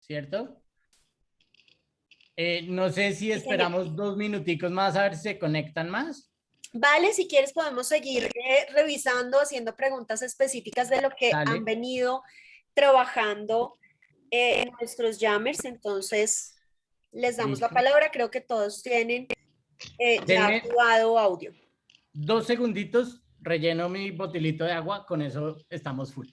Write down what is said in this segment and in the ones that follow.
¿cierto? No sé si Sí, señor. esperamos 2 minuticos más a ver si se conectan más. Vale, si quieres podemos seguir revisando, haciendo preguntas específicas de lo que han Dale. venido trabajando nuestros jammers. Entonces, les damos la Listo. palabra. Creo que todos tienen ya Denme activado audio. 2 segunditos, relleno mi botilito de agua, con eso estamos full.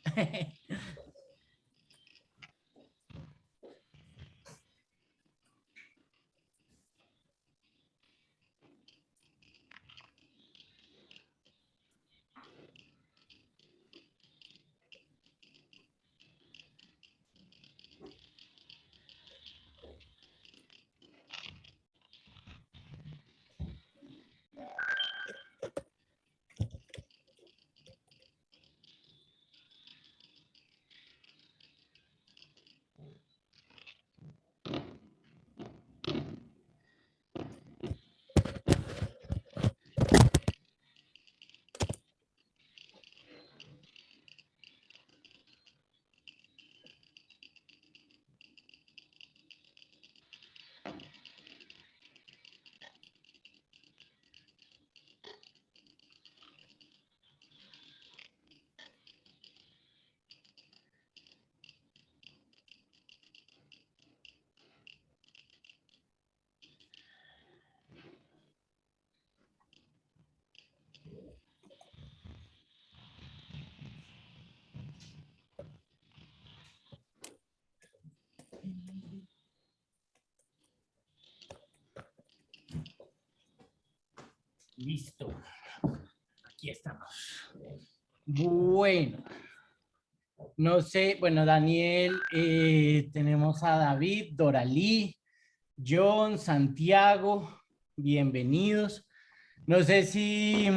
Listo. Aquí estamos. Bueno, no sé, bueno, Daniel, tenemos a David, Doralí, John, Santiago, bienvenidos. No sé si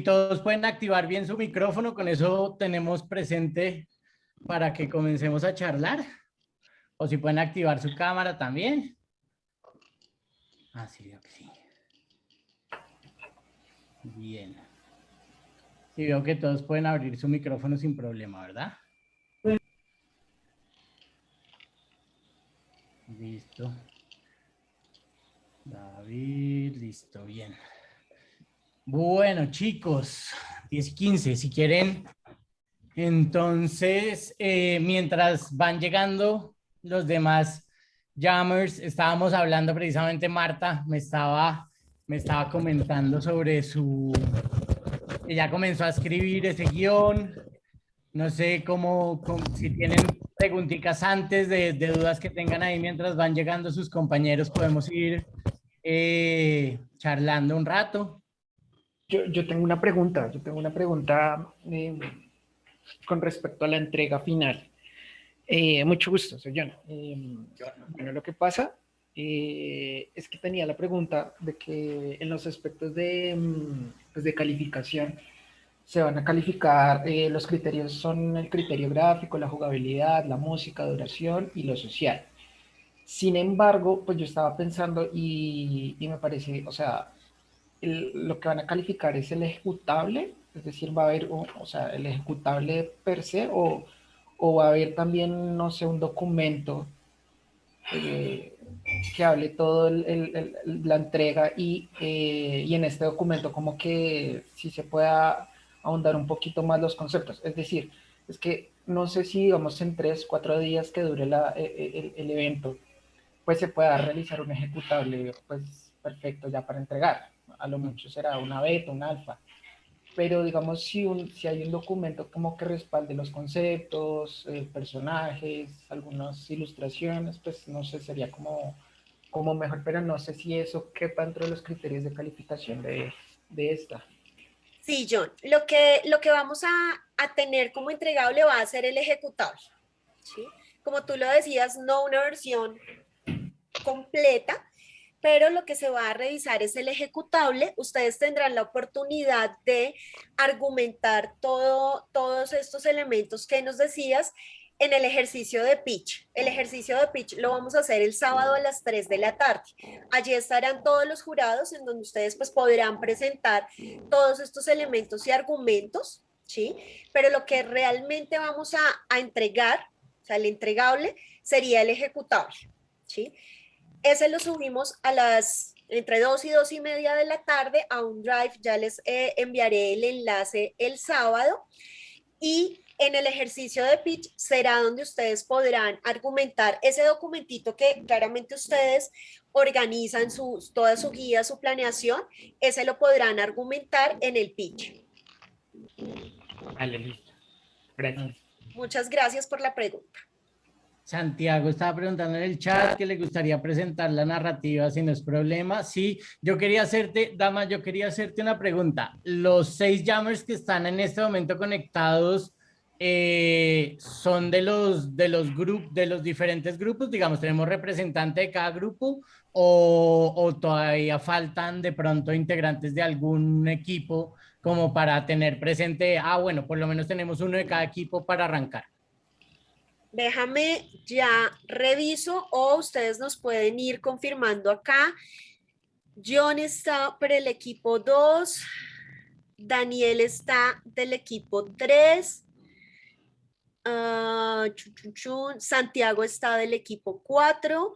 todos pueden activar bien su micrófono, con eso tenemos presente para que comencemos a charlar. O si pueden activar su cámara también. Ah, sí, veo que sí. Bien. Sí, veo que todos pueden abrir su micrófono sin problema, ¿verdad? Listo. David, listo, bien. Bueno, chicos, 10:15, si quieren. Entonces, mientras van llegando los demás jammers, estábamos hablando precisamente, Marta me estaba comentando sobre ella comenzó a escribir ese guión. No sé si tienen preguntitas antes de dudas que tengan ahí mientras van llegando sus compañeros, podemos ir charlando un rato. Yo tengo una pregunta con respecto a la entrega final. Mucho gusto, soy John. Bueno, lo que pasa es que tenía la pregunta de que en los aspectos pues de calificación se van a calificar, los criterios son el criterio gráfico, la jugabilidad, la música, duración y lo social. Sin embargo, pues yo estaba pensando y me parece, o sea, lo que van a calificar es el ejecutable, es decir, va a haber, o sea, el ejecutable per se, o va a haber también, no sé, un documento eh, que hable todo la entrega y en este documento como que si se pueda ahondar un poquito más los conceptos. Es decir, es que no sé si, digamos, en 3, 4 días que dure el evento, pues se pueda realizar un ejecutable pues perfecto ya para entregar. A lo mucho será una beta, un alfa. Pero digamos, si hay un documento como que respalde los conceptos, personajes, algunas ilustraciones, pues no sé, sería como mejor, pero no sé si eso quepa dentro de los criterios de calificación de esta. Sí, John, lo que vamos a tener como entregable va a ser el ejecutable, ¿sí? Como tú lo decías, no una versión completa, pero lo que se va a revisar es el ejecutable. Ustedes tendrán la oportunidad de argumentar todos estos elementos que nos decías en el ejercicio de pitch. El ejercicio de pitch lo vamos a hacer el sábado a las 3 de la tarde. Allí estarán todos los jurados en donde ustedes pues podrán presentar todos estos elementos y argumentos, ¿sí? Pero lo que realmente vamos a entregar, o sea, el entregable, sería el ejecutable, ¿sí? Ese lo subimos a las entre 2 y 2 y media de la tarde a un Drive. Ya les enviaré el enlace el sábado. Y en el ejercicio de pitch será donde ustedes podrán argumentar ese documentito que claramente ustedes organizan toda su guía, su planeación. Ese lo podrán argumentar en el pitch. Vale, listo. Gracias. Muchas gracias por la pregunta. Santiago estaba preguntando en el chat que le gustaría presentar la narrativa si no es problema. Sí, yo quería hacerte, Dama, yo quería hacerte una pregunta. Los 6 jammers que están en este momento conectados son de los diferentes grupos, digamos, tenemos representante de cada grupo o todavía faltan de pronto integrantes de algún equipo como para tener presente, bueno, por lo menos tenemos uno de cada equipo para arrancar. Déjame ya reviso o ustedes nos pueden ir confirmando acá. John está por el equipo 2, Daniel está del equipo 3, Santiago está del equipo 4.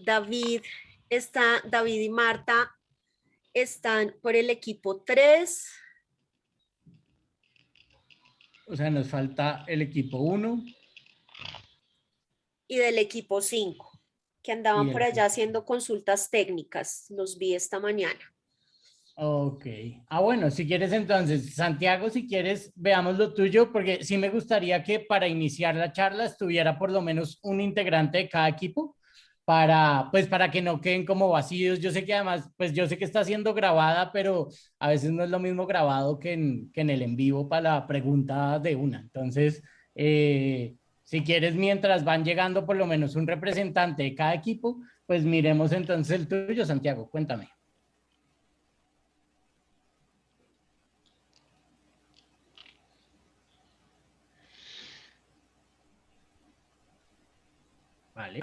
David y Marta están por el equipo 3. O sea, nos falta el equipo 1. Y del equipo 5, que andaban por allá haciendo consultas técnicas. Los vi esta mañana. Ok. Bueno, si quieres entonces, Santiago, si quieres, veamos lo tuyo, porque sí me gustaría que para iniciar la charla estuviera por lo menos un integrante de cada equipo, pues para que no queden como vacíos. Yo sé que además, pues yo sé que está siendo grabada, pero a veces no es lo mismo grabado que en el en vivo para la pregunta de una. Entonces, si quieres, mientras van llegando por lo menos un representante de cada equipo, pues miremos entonces el tuyo, Santiago, cuéntame. Vale.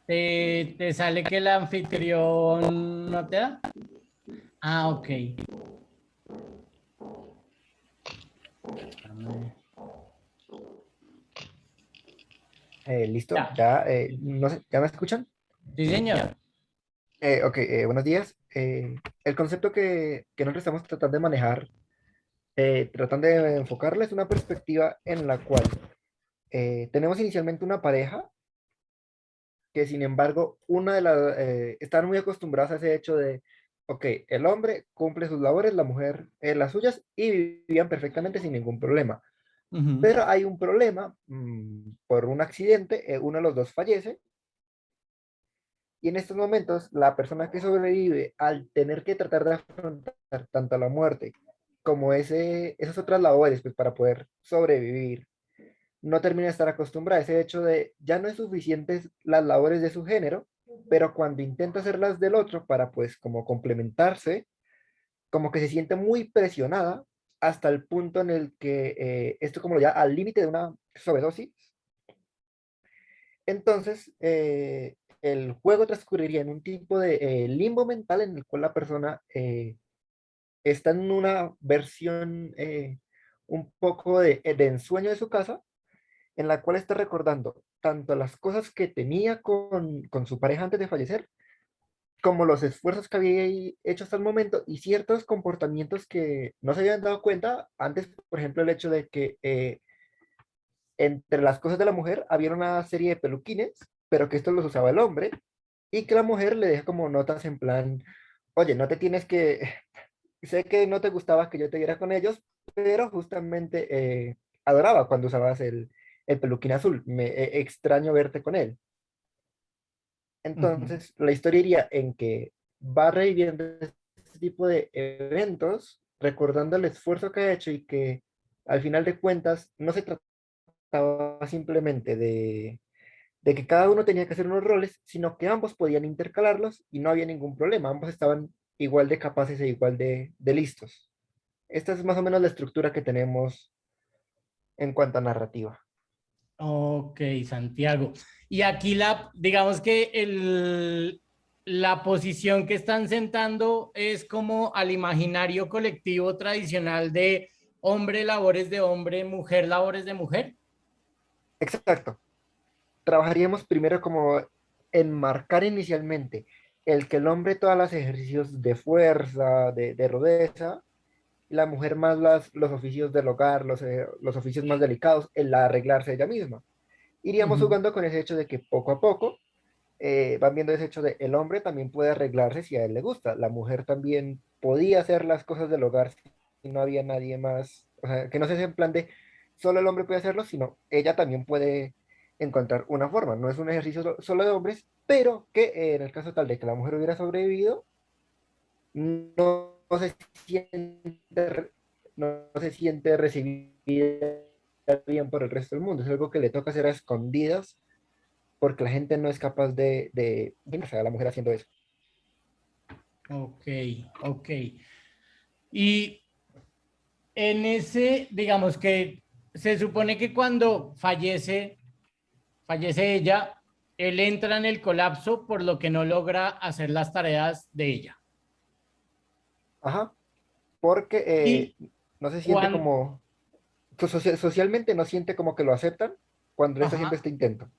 ¿Te sale que el anfitrión no te da? Ok. Listo, Ya. ya, no sé, ¿ya me escuchan? Sí, señor. Ok, buenos días. El concepto que nosotros estamos tratando de manejar, tratando de enfocarle es una perspectiva en la cual tenemos inicialmente una pareja que sin embargo están muy acostumbradas a ese hecho de, ok, el hombre cumple sus labores, la mujer las suyas y vivían perfectamente sin ningún problema. Ujú. Pero hay un problema, por un accidente, uno de los dos fallece. Y en estos momentos, la persona que sobrevive, al tener que tratar de afrontar tanto la muerte como esas otras labores, pues para poder sobrevivir, no termina de estar acostumbrada a ese hecho de ya no es suficientes las labores de su género, pero cuando intenta hacer las del otro para pues como complementarse, como que se siente muy presionada hasta el punto en el que esto como ya al límite de una sobredosis. Entonces, el juego transcurriría en un tipo de limbo mental en el cual la persona está en una versión un poco de ensueño de su casa, en la cual está recordando tanto las cosas que tenía con su pareja antes de fallecer, como los esfuerzos que había hecho hasta el momento y ciertos comportamientos que no se habían dado cuenta antes, por ejemplo, el hecho de que entre las cosas de la mujer había una serie de peluquines, pero que estos los usaba el hombre, y que la mujer le deja como notas en plan, oye, no te tienes que, sé que no te gustaba que yo te viera con ellos, pero justamente adoraba cuando usabas el peluquín azul, extraño verte con él. Ujú. Entonces, la historia iría en que va reviviendo este tipo de eventos, recordando el esfuerzo que ha hecho y que al final de cuentas no se trataba simplemente de que cada uno tenía que hacer unos roles, sino que ambos podían intercalarlos y no había ningún problema, ambos estaban igual de capaces e igual de listos. Esta es más o menos la estructura que tenemos en cuanto a narrativa. Ok, Santiago. Y aquí digamos que la posición que están sentando es como al imaginario colectivo tradicional de hombre, labores de hombre, mujer, labores de mujer. Exacto. Trabajaríamos primero como enmarcar inicialmente el que el hombre todos los ejercicios de fuerza, de rudeza, y la mujer más los oficios del hogar, los oficios más delicados, el arreglarse ella misma. Iríamos Ujú. jugando con ese hecho de que poco a poco van viendo ese hecho de el hombre también puede arreglarse si a él le gusta, la mujer también podía hacer las cosas del hogar si no había nadie más, o sea, que no se en plan de solo el hombre puede hacerlo, sino ella también puede encontrar una forma, no es un ejercicio solo de hombres, pero que en el caso tal de que la mujer hubiera sobrevivido, no se siente, no se siente recibida bien por el resto del mundo, es algo que le toca hacer a escondidas porque la gente no es capaz de a la mujer haciendo eso. Ok, ok. Y en ese, digamos que se supone que cuando fallece ella, él entra en el colapso por lo que no logra hacer las tareas de ella. Ajá, porque Y no se siente cuando, como, socialmente no siente como que lo aceptan cuando él está haciendo ajá, este intento.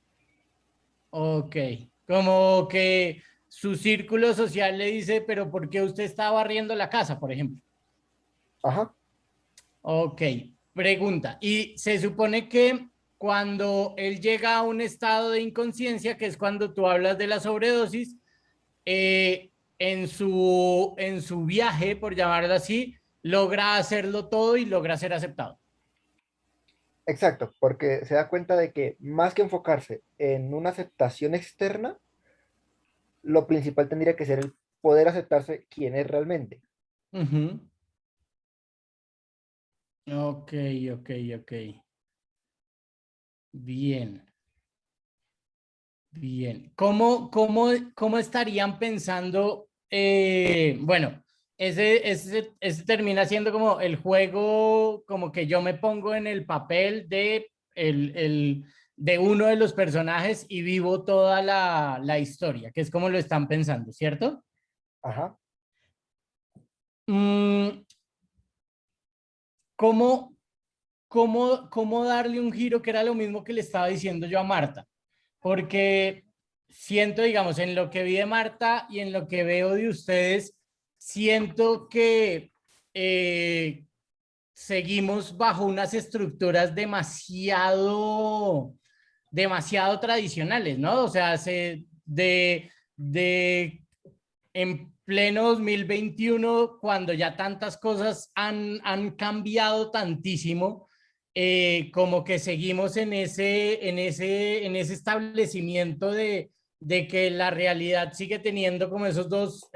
ok, como que su círculo social le dice, pero ¿por qué usted está barriendo la casa, por ejemplo? Ajá, Ok, pregunta. Y se supone que cuando él llega a un estado de inconsciencia, que es cuando tú hablas de la sobredosis, en su viaje, por llamarlo así, logra hacerlo todo y logra ser aceptado. exacto, porque se da cuenta de que más que enfocarse en una aceptación externa, lo principal tendría que ser el poder aceptarse quién es realmente. Ujú. Ok, ok, ok. Bien, bien. ¿Cómo estarían pensando? Bueno, ese termina siendo como el juego, como que yo me pongo en el papel de uno de los personajes y vivo toda la historia, que es como lo están pensando, ¿cierto? Ajá, Mm, ¿cómo, cómo darle un giro que era lo mismo que le estaba diciendo yo a Marta? Porque siento, digamos, en lo que vi de Marta y en lo que veo de ustedes, siento que seguimos bajo unas estructuras demasiado tradicionales, ¿no? O sea, de en pleno 2021, cuando ya tantas cosas han cambiado tantísimo, como que seguimos en ese establecimiento de que la realidad sigue teniendo como esas dos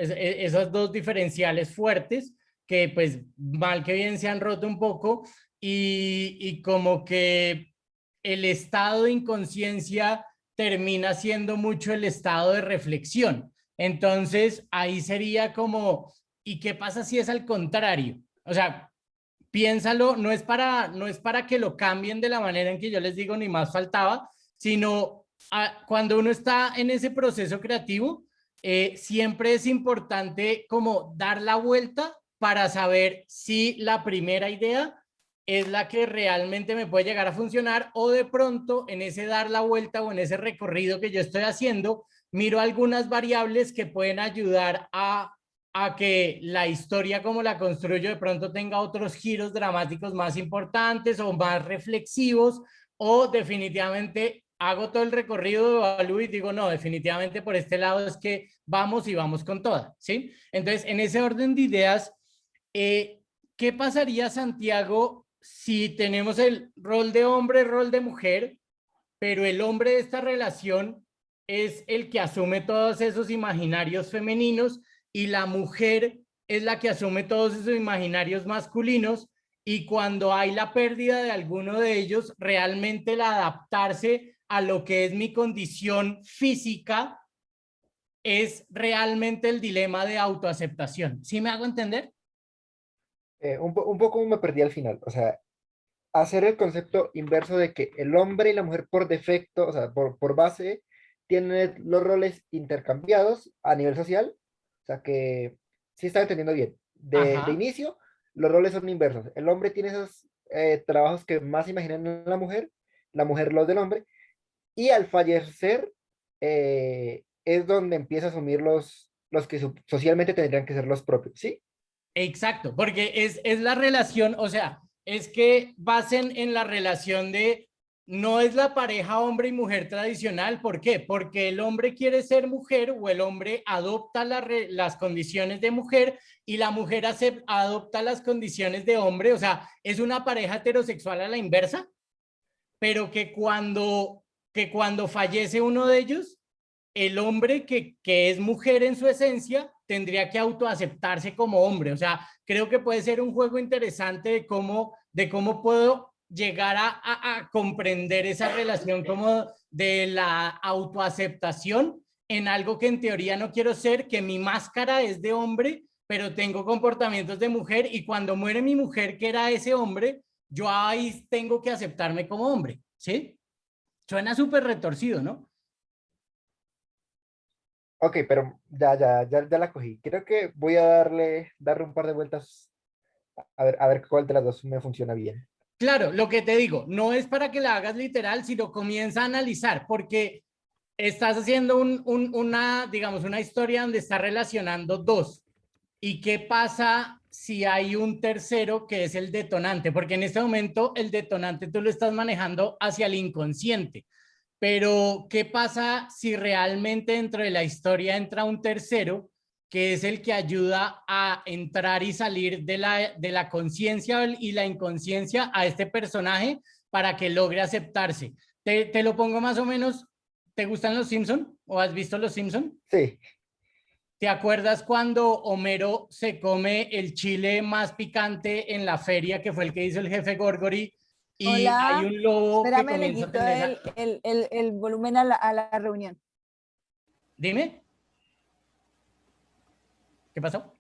diferenciales fuertes que pues mal que bien se han roto un poco y como que el estado de inconsciencia termina siendo mucho el estado de reflexión. Entonces, ahí sería como, ¿y qué pasa si es al contrario? O sea, piénsalo, no es para que lo cambien de la manera en que yo les digo, ni más faltaba, sino cuando uno está en ese proceso creativo, siempre es importante como dar la vuelta para saber si la primera idea es la que realmente me puede llegar a funcionar o de pronto en ese dar la vuelta o en ese recorrido que yo estoy haciendo, miro algunas variables que pueden ayudar a que la historia como la construyo de pronto tenga otros giros dramáticos más importantes o más reflexivos, o definitivamente hago todo el recorrido, evalúo y digo, no, definitivamente por este lado es que vamos y vamos con toda, ¿sí? Entonces, en ese orden de ideas, ¿qué pasaría, Santiago, si tenemos el rol de hombre, rol de mujer, pero el hombre de esta relación es el que asume todos esos imaginarios femeninos y la mujer es la que asume todos esos imaginarios masculinos, y cuando hay la pérdida de alguno de ellos, realmente el adaptarse a lo que es mi condición física es realmente el dilema de autoaceptación? ¿Sí me hago entender? un poco me perdí al final, o sea, hacer el concepto inverso de que el hombre y la mujer por defecto, o sea, por base, tienen los roles intercambiados a nivel social. O sea que sí está entendiendo bien. De Ajá. inicio, los roles son inversos. El hombre tiene esos trabajos que más imaginan en la mujer los del hombre, y al fallecer es donde empieza a asumir los que socialmente tendrían que ser los propios, ¿sí? Exacto, porque es la relación, o sea, es que basen en la relación de, no es la pareja hombre y mujer tradicional, ¿por qué? Porque el hombre quiere ser mujer o el hombre adopta las condiciones de mujer y la mujer adopta las condiciones de hombre, o sea, es una pareja heterosexual a la inversa, pero que cuando fallece uno de ellos, el hombre que es mujer en su esencia tendría que autoaceptarse como hombre. O sea, creo que puede ser un juego interesante de cómo puedo llegar a comprender esa relación como de la autoaceptación en algo que en teoría no quiero ser, que mi máscara es de hombre, pero tengo comportamientos de mujer y cuando muere mi mujer, que era ese hombre, yo ahí tengo que aceptarme como hombre, ¿sí? Suena súper retorcido, ¿no? Ok, pero ya la cogí. Creo que voy a darle un par de vueltas a ver cuál de las dos me funciona bien. Claro, lo que te digo, no es para que la hagas literal, sino comienza a analizar, porque estás haciendo digamos, una historia donde está relacionando dos. ¿Y qué pasa si hay un tercero que es el detonante? Porque en este momento el detonante tú lo estás manejando hacia el inconsciente. Pero, ¿qué pasa si realmente dentro de la historia entra un tercero que es el que ayuda a entrar y salir de la conciencia y la inconsciencia a este personaje para que logre aceptarse? Te lo pongo más o menos. ¿Te gustan los Simpson o has visto los Simpson? Sí, ¿Te acuerdas cuando Homero se come el chile más picante en la feria, que fue el que hizo el jefe Gorgory, y hay Hola, un lobo que espérame, le comienza a quito tener el volumen a la reunión. Dime, ¿qué pasó?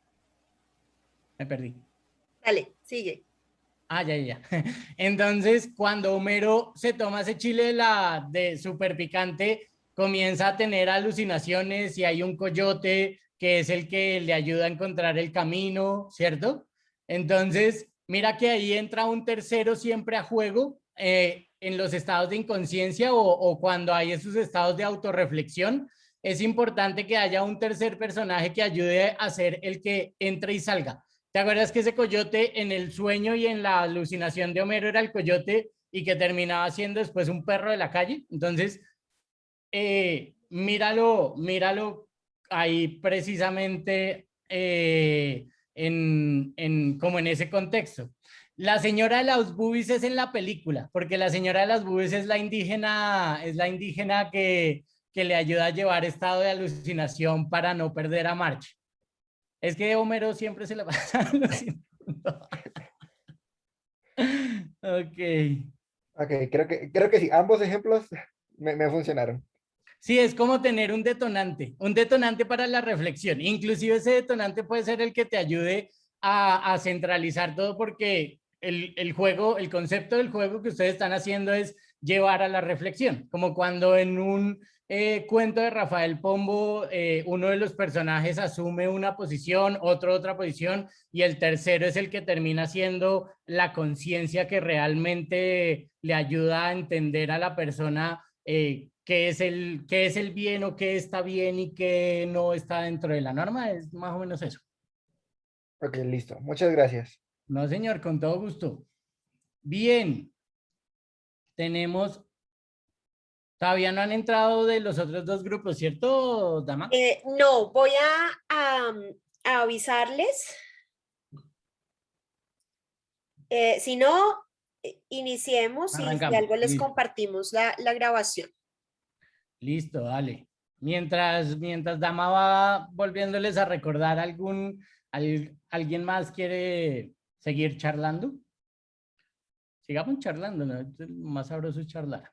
Me perdí. Dale, sigue. Ah, ya, ya. Entonces, cuando Homero se toma ese chile de súper picante, comienza a tener alucinaciones y hay un coyote que es el que le ayuda a encontrar el camino, ¿cierto? Entonces, mira que ahí entra un tercero siempre a juego en los estados de inconsciencia o cuando hay esos estados de autorreflexión. Es importante que haya un tercer personaje que ayude a ser el que entre y salga. ¿Te acuerdas que ese coyote en el sueño y en la alucinación de Homero era el coyote y que terminaba siendo después un perro de la calle? Entonces, míralo ahí precisamente como en ese contexto. La señora de las boobies es en la película, porque la señora de las boobies es la indígena que le ayuda a llevar estado de alucinación para no perder a March. Es que Homero siempre se la pasa alucinando. Ok. ok, creo que sí. Ambos ejemplos me funcionaron. Sí, es como tener un detonante para la reflexión. Inclusive ese detonante puede ser el que te ayude a centralizar todo porque el juego, el concepto del juego que ustedes están haciendo es llevar a la reflexión, como cuando en un cuento de Rafael Pombo uno de los personajes asume una posición, otro otra posición y el tercero es el que termina siendo la conciencia que realmente le ayuda a entender a la persona qué es el bien o qué está bien y qué no está dentro de la norma, es más o menos eso. Ok, listo. Muchas gracias. No, señor, con todo gusto. Bien, tenemos, todavía no han entrado de los otros dos grupos, ¿cierto, dama? No, voy a avisarles. Si no, iniciemos y si Arrancamos, algo les listo. compartimos la grabación. Listo, dale. Mientras dama va volviéndoles a recordar ¿alguien más quiere seguir charlando? Sigamos charlando, ¿no? Lo más sabroso es charlar.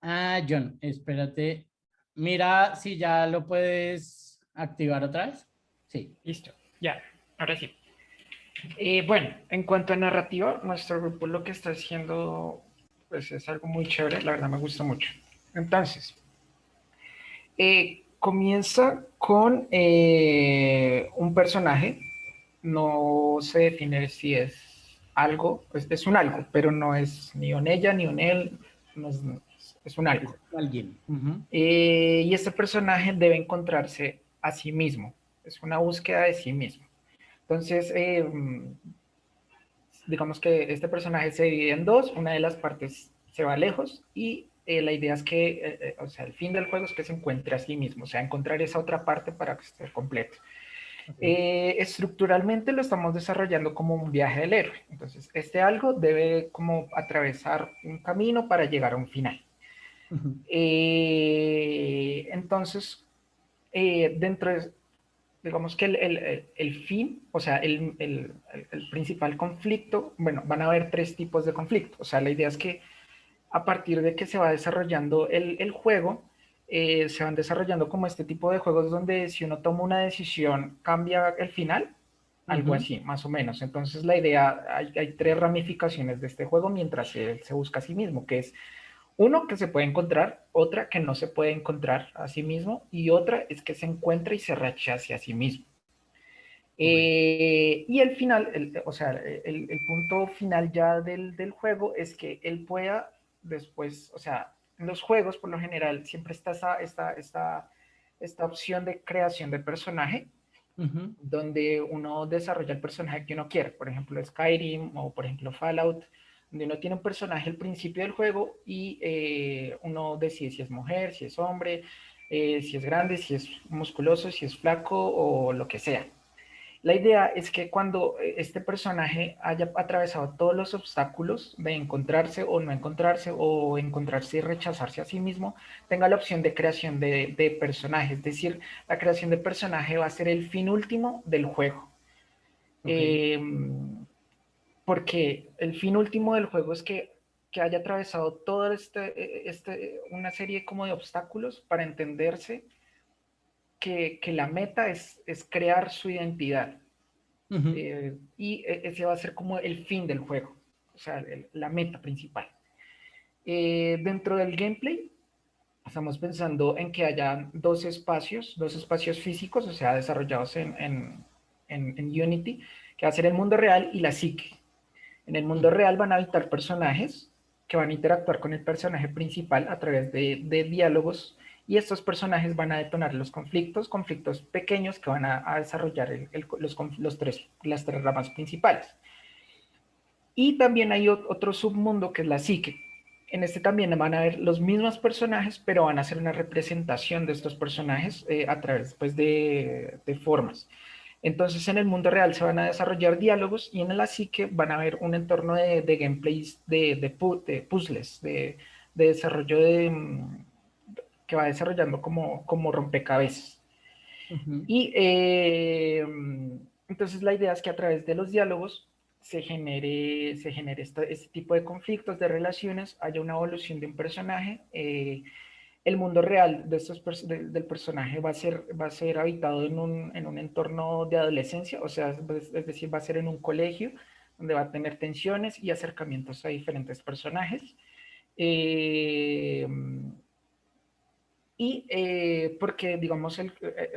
Ah, John, espérate. Mira si ya lo puedes activar otra vez. Sí. Listo, ya, ahora sí. Bueno, en cuanto a narrativa, nuestro grupo lo que está haciendo pues, es algo muy chévere, la verdad me gusta mucho. Entonces, comienza con un personaje, no se define si es algo, es un algo, pero no es ni un ella ni un él, no es un algo. Alguien. Ujú. Y este personaje debe encontrarse a sí mismo, es una búsqueda de sí mismo. Entonces, digamos que este personaje se divide en dos, una de las partes se va lejos y la idea es que, o sea, el fin del juego es que se encuentre a sí mismo, o sea, encontrar esa otra parte para que esté completo. Ok. Estructuralmente lo estamos desarrollando como un viaje del héroe, entonces este algo debe como atravesar un camino para llegar a un final. Ujú. Entonces, dentro de, digamos que el fin, o sea, el principal conflicto, bueno, van a haber tres tipos de conflicto. O sea, la idea es que a partir de que se va desarrollando el juego, se van desarrollando como este tipo de juegos donde si uno toma una decisión cambia el final, algo Ujú. así, más o menos. Entonces la idea, hay tres ramificaciones de este juego mientras se busca a sí mismo, que es uno, que se puede encontrar, otra que no se puede encontrar a sí mismo y otra es que se encuentra y se rechace a sí mismo. Ok. Y el final, o sea, el punto final ya del juego es que él pueda después, o sea, en los juegos por lo general siempre está esta opción de creación de personaje Ujú. donde uno desarrolla el personaje que uno quiere, por ejemplo Skyrim o por ejemplo Fallout, donde uno tiene un personaje al principio del juego y uno decide si es mujer, si es hombre, si es grande, si es musculoso, si es flaco o lo que sea. La idea es que cuando este personaje haya atravesado todos los obstáculos de encontrarse o no encontrarse o encontrarse y rechazarse a sí mismo, tenga la opción de creación de personaje. Es decir, la creación de personaje va a ser el fin último del juego. Ok. Eh, Porque el fin último del juego es que haya atravesado toda una serie como de obstáculos para entenderse que la meta es crear su identidad. Ujú. Y ese va a ser como el fin del juego, o sea, la meta principal. Dentro del gameplay, estamos pensando en que haya dos espacios físicos, o sea, desarrollados en Unity, que va a ser el mundo real y la psique. En el mundo real van a habitar personajes que van a interactuar con el personaje principal a través de diálogos y estos personajes van a detonar los conflictos pequeños que van a desarrollar las tres ramas principales. Y también hay otro submundo que es la psique. En este también van a ver los mismos personajes, pero van a hacer una representación de estos personajes a través pues, de formas. Entonces en el mundo real se van a desarrollar diálogos y en la psique van a ver un entorno de gameplays, de puzzles, de desarrollo que va desarrollando como rompecabezas. Ujú. Y entonces la idea es que a través de los diálogos se genere este tipo de conflictos, de relaciones, haya una evolución de un personaje. El mundo real del personaje va a ser habitado en un entorno de adolescencia, o sea, es decir, va a ser en un colegio donde va a tener tensiones y acercamientos a diferentes personajes. Eh, porque, digamos,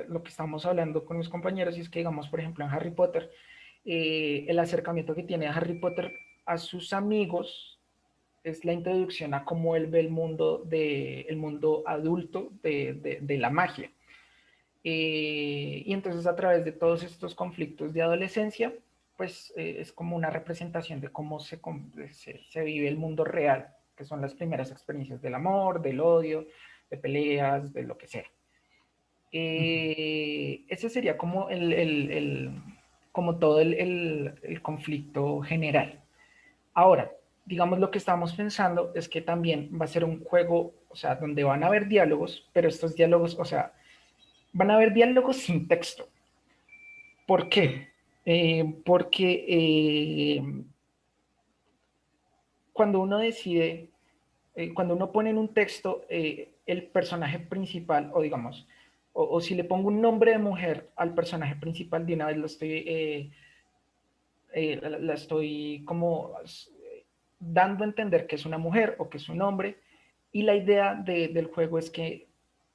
lo que estamos hablando con mis compañeros, y es que, digamos, por ejemplo, en Harry Potter, el acercamiento que tiene Harry Potter a sus amigos es la introducción a cómo él ve el mundo adulto de la magia. Y entonces a través de todos estos conflictos de adolescencia, pues es como una representación de cómo se vive el mundo real, que son las primeras experiencias del amor, del odio, de peleas, de lo que sea. Ese sería como como todo el conflicto general. Ahora, digamos lo que estamos pensando es que también va a ser un juego, o sea, donde van a haber diálogos, pero estos diálogos, o sea, van a haber diálogos sin texto. ¿Por qué? Porque cuando uno decide, cuando uno pone en un texto el personaje principal, o digamos, o si le pongo un nombre de mujer al personaje principal, de una vez lo estoy la estoy como dando a entender que es una mujer o que es un hombre, y la idea del juego es que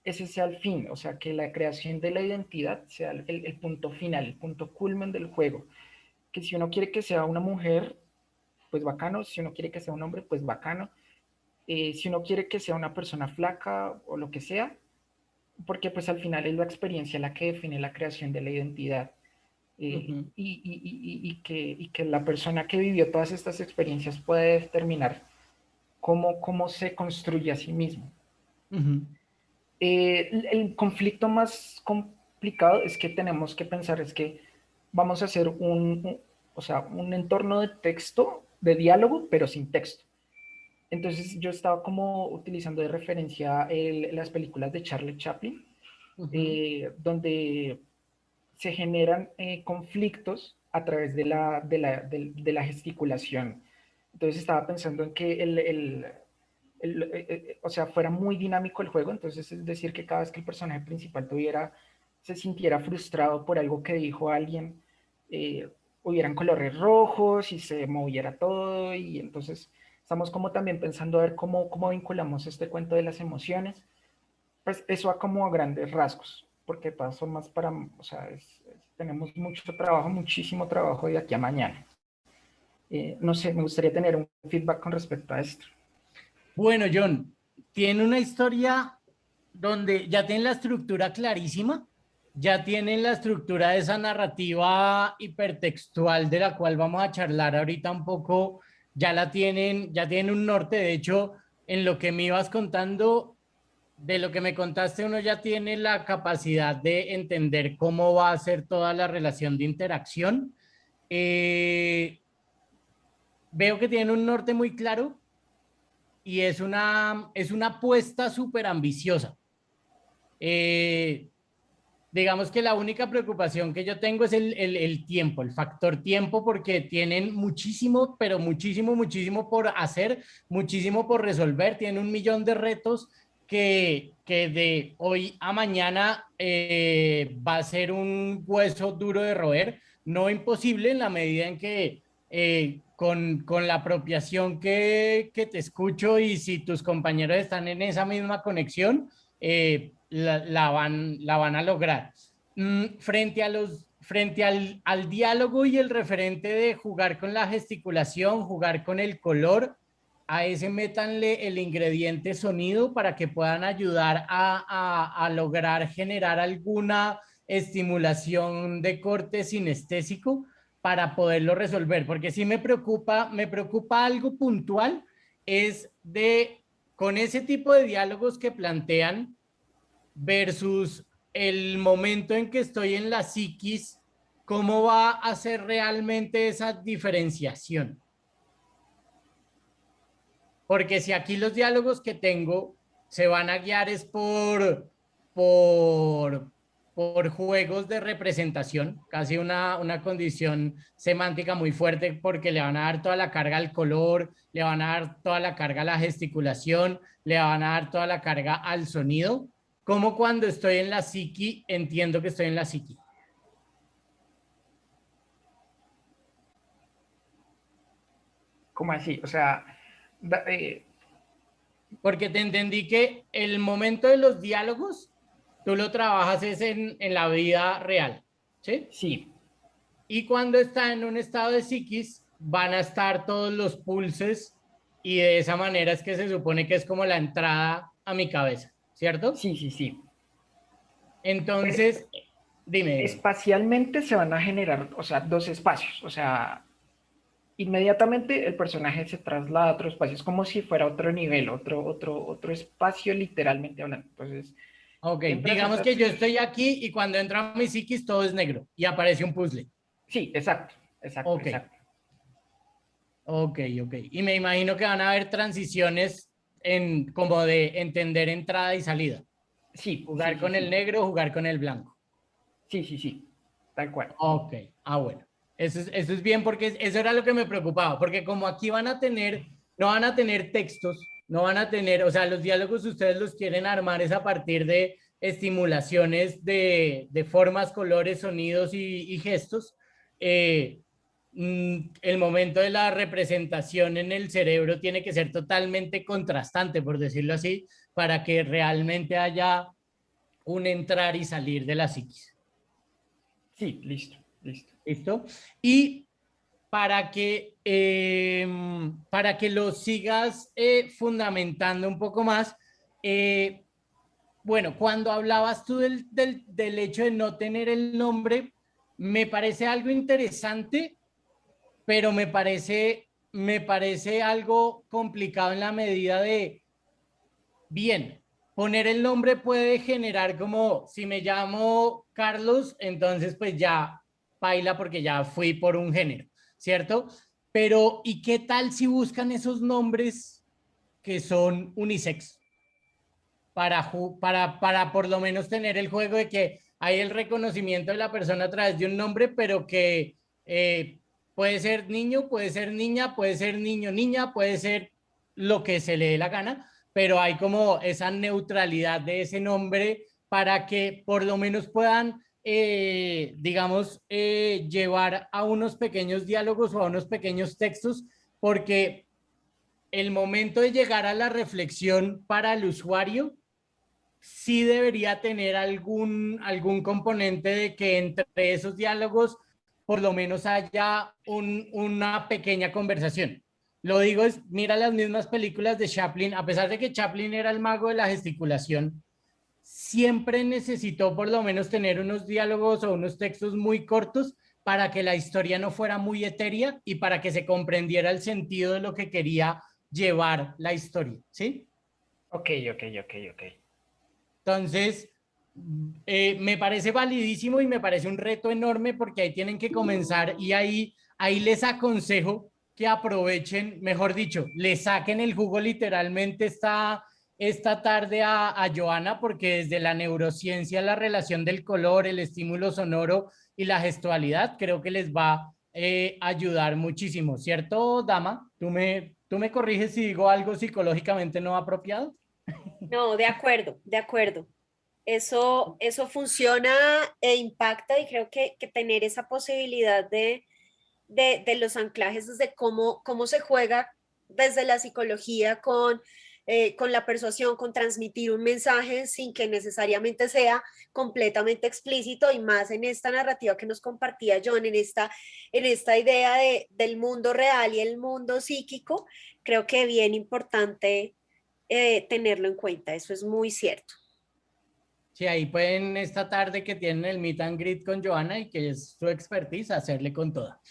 ese sea el fin, o sea, que la creación de la identidad sea el punto final, el punto culmen del juego. Que si uno quiere que sea una mujer, pues bacano, si uno quiere que sea un hombre, pues bacano. Si uno quiere que sea una persona flaca o lo que sea, porque pues al final es la experiencia la que define la creación de la identidad. Ujú, Y que la persona que vivió todas estas experiencias puede determinar cómo se construye a sí mismo. ujú, El conflicto más complicado es que tenemos que pensar es que vamos a hacer o sea, un entorno de texto, de diálogo, pero sin texto. Entonces yo estaba como utilizando de referencia las películas de Charlie Chaplin, ujú. donde se generan conflictos a través de la gesticulación. Entonces estaba pensando en que o sea, fuera muy dinámico el juego, entonces es decir, que cada vez que el personaje principal se sintiera frustrado por algo que dijo alguien, hubieran colores rojos y se moviera todo, y entonces estamos como también pensando a ver cómo vinculamos este cuento de las emociones. Pues eso a como a grandes rasgos, porque todas son más para, o sea, tenemos mucho trabajo, muchísimo trabajo de aquí a mañana. No sé, me gustaría tener un feedback con respecto a esto. Bueno, John, tiene una historia donde ya tienen la estructura clarísima, ya tienen la estructura de esa narrativa hipertextual de la cual vamos a charlar ahorita un poco, ya tienen un norte. De hecho, en lo que me ibas contando, de lo que me contaste, uno ya tiene la capacidad de entender cómo va a ser toda la relación de interacción. Eh, Veo que tienen un norte muy claro y es una apuesta súper ambiciosa. Eh, digamos que la única preocupación que yo tengo es el tiempo, el factor tiempo, porque tienen muchísimo, pero muchísimo, muchísimo por hacer, muchísimo por resolver, tienen un millón de retos que de hoy a mañana va a ser un hueso duro de roer, no imposible en la medida en que con la apropiación que te escucho y si tus compañeros están en esa misma conexión, la van a lograr. Frente al diálogo y el referente de jugar con la gesticulación, jugar con el color, a ese métanle el ingrediente sonido para que puedan ayudar a lograr generar alguna estimulación de corte sinestésico para poderlo resolver, porque sí me preocupa algo puntual, es de, con ese tipo de diálogos que plantean, versus el momento en que estoy en la psiquis, ¿cómo va a ser realmente esa diferenciación? Porque si aquí los diálogos que tengo se van a guiar es por, por juegos de representación, casi una condición semántica muy fuerte porque le van a dar toda la carga al color, le van a dar toda la carga a la gesticulación, le van a dar toda la carga al sonido, como cuando estoy en la psiqui, entiendo que estoy en la psiqui. ¿Cómo así? O sea, Porque te entendí que el momento de los diálogos, tú lo trabajas es en la vida real, ¿sí? sí, Y cuando está en un estado de psiquis, van a estar todos los pulses y de esa manera es que se supone que es como la entrada a mi cabeza, ¿cierto? sí, sí, sí. Pues Entonces, dime. espacialmente se van a generar, o sea, dos espacios, o sea, inmediatamente el personaje se traslada a otro espacio, es como si fuera otro nivel, otro espacio literalmente hablando. Entonces, Ok, entras a digamos esa... que yo estoy aquí y cuando entro a mi psiquis todo es negro y aparece un puzzle. Sí, exacto, exacto, Ok, exacto. ok, ok. Y me imagino que van a haber transiciones en como de entender entrada y salida. Sí, sí, Jugar sí, con el sí, negro, jugar con el blanco. sí, sí, sí, tal cual. Ok, bueno. Eso es bien porque eso era lo que me preocupaba, porque como aquí van a tener, no van a tener textos, no van a tener, o sea, los diálogos ustedes los quieren armar es a partir de estimulaciones de formas, colores, sonidos y gestos. Eh, el momento de la representación en el cerebro tiene que ser totalmente contrastante, por decirlo así, para que realmente haya un entrar y salir de la psiquis. Sí, listo, listo. ¿Listo? Y para que lo sigas fundamentando un poco más, bueno, cuando hablabas tú del hecho de no tener el nombre, me parece algo interesante, pero me parece algo complicado en la medida de, bien, poner el nombre puede generar como, si me llamo Carlos, entonces pues ya baila porque ya fui por un género, ¿cierto? Pero, ¿y qué tal si buscan esos nombres que son unisex? Para por lo menos tener el juego de que hay el reconocimiento de la persona a través de un nombre, pero que puede ser niño, puede ser niña, puede ser niño, niña, puede ser lo que se le dé la gana, pero hay como esa neutralidad de ese nombre para que por lo menos puedan, digamos, llevar a unos pequeños diálogos o a unos pequeños textos, porque el momento de llegar a la reflexión para el usuario sí debería tener algún componente de que entre esos diálogos por lo menos haya una pequeña conversación. Lo digo es, mira las mismas películas de Chaplin, a pesar de que Chaplin era el mago de la gesticulación, siempre necesitó por lo menos tener unos diálogos o unos textos muy cortos para que la historia no fuera muy etérea y para que se comprendiera el sentido de lo que quería llevar la historia, ¿sí? Ok, ok, ok, ok. Entonces, me parece validísimo y me parece un reto enorme porque ahí tienen que comenzar y ahí les aconsejo que aprovechen, mejor dicho, le saquen el jugo literalmente esta tarde a Joana porque desde la neurociencia, la relación del color, el estímulo sonoro y la gestualidad creo que les va a ayudar muchísimo, ¿cierto, dama? ¿Tú me corriges si digo algo psicológicamente no apropiado? No, de acuerdo, de acuerdo. Eso funciona e impacta y creo que tener esa posibilidad de los anclajes desde cómo se juega desde la psicología con la persuasión, con transmitir un mensaje sin que necesariamente sea completamente explícito y más en esta narrativa que nos compartía John, en esta idea del mundo real y el mundo psíquico, creo que es bien importante tenerlo en cuenta, eso es muy cierto. Sí, ahí pueden esta tarde que tienen el meet and greet con Joana y que es su expertise, hacerle con toda.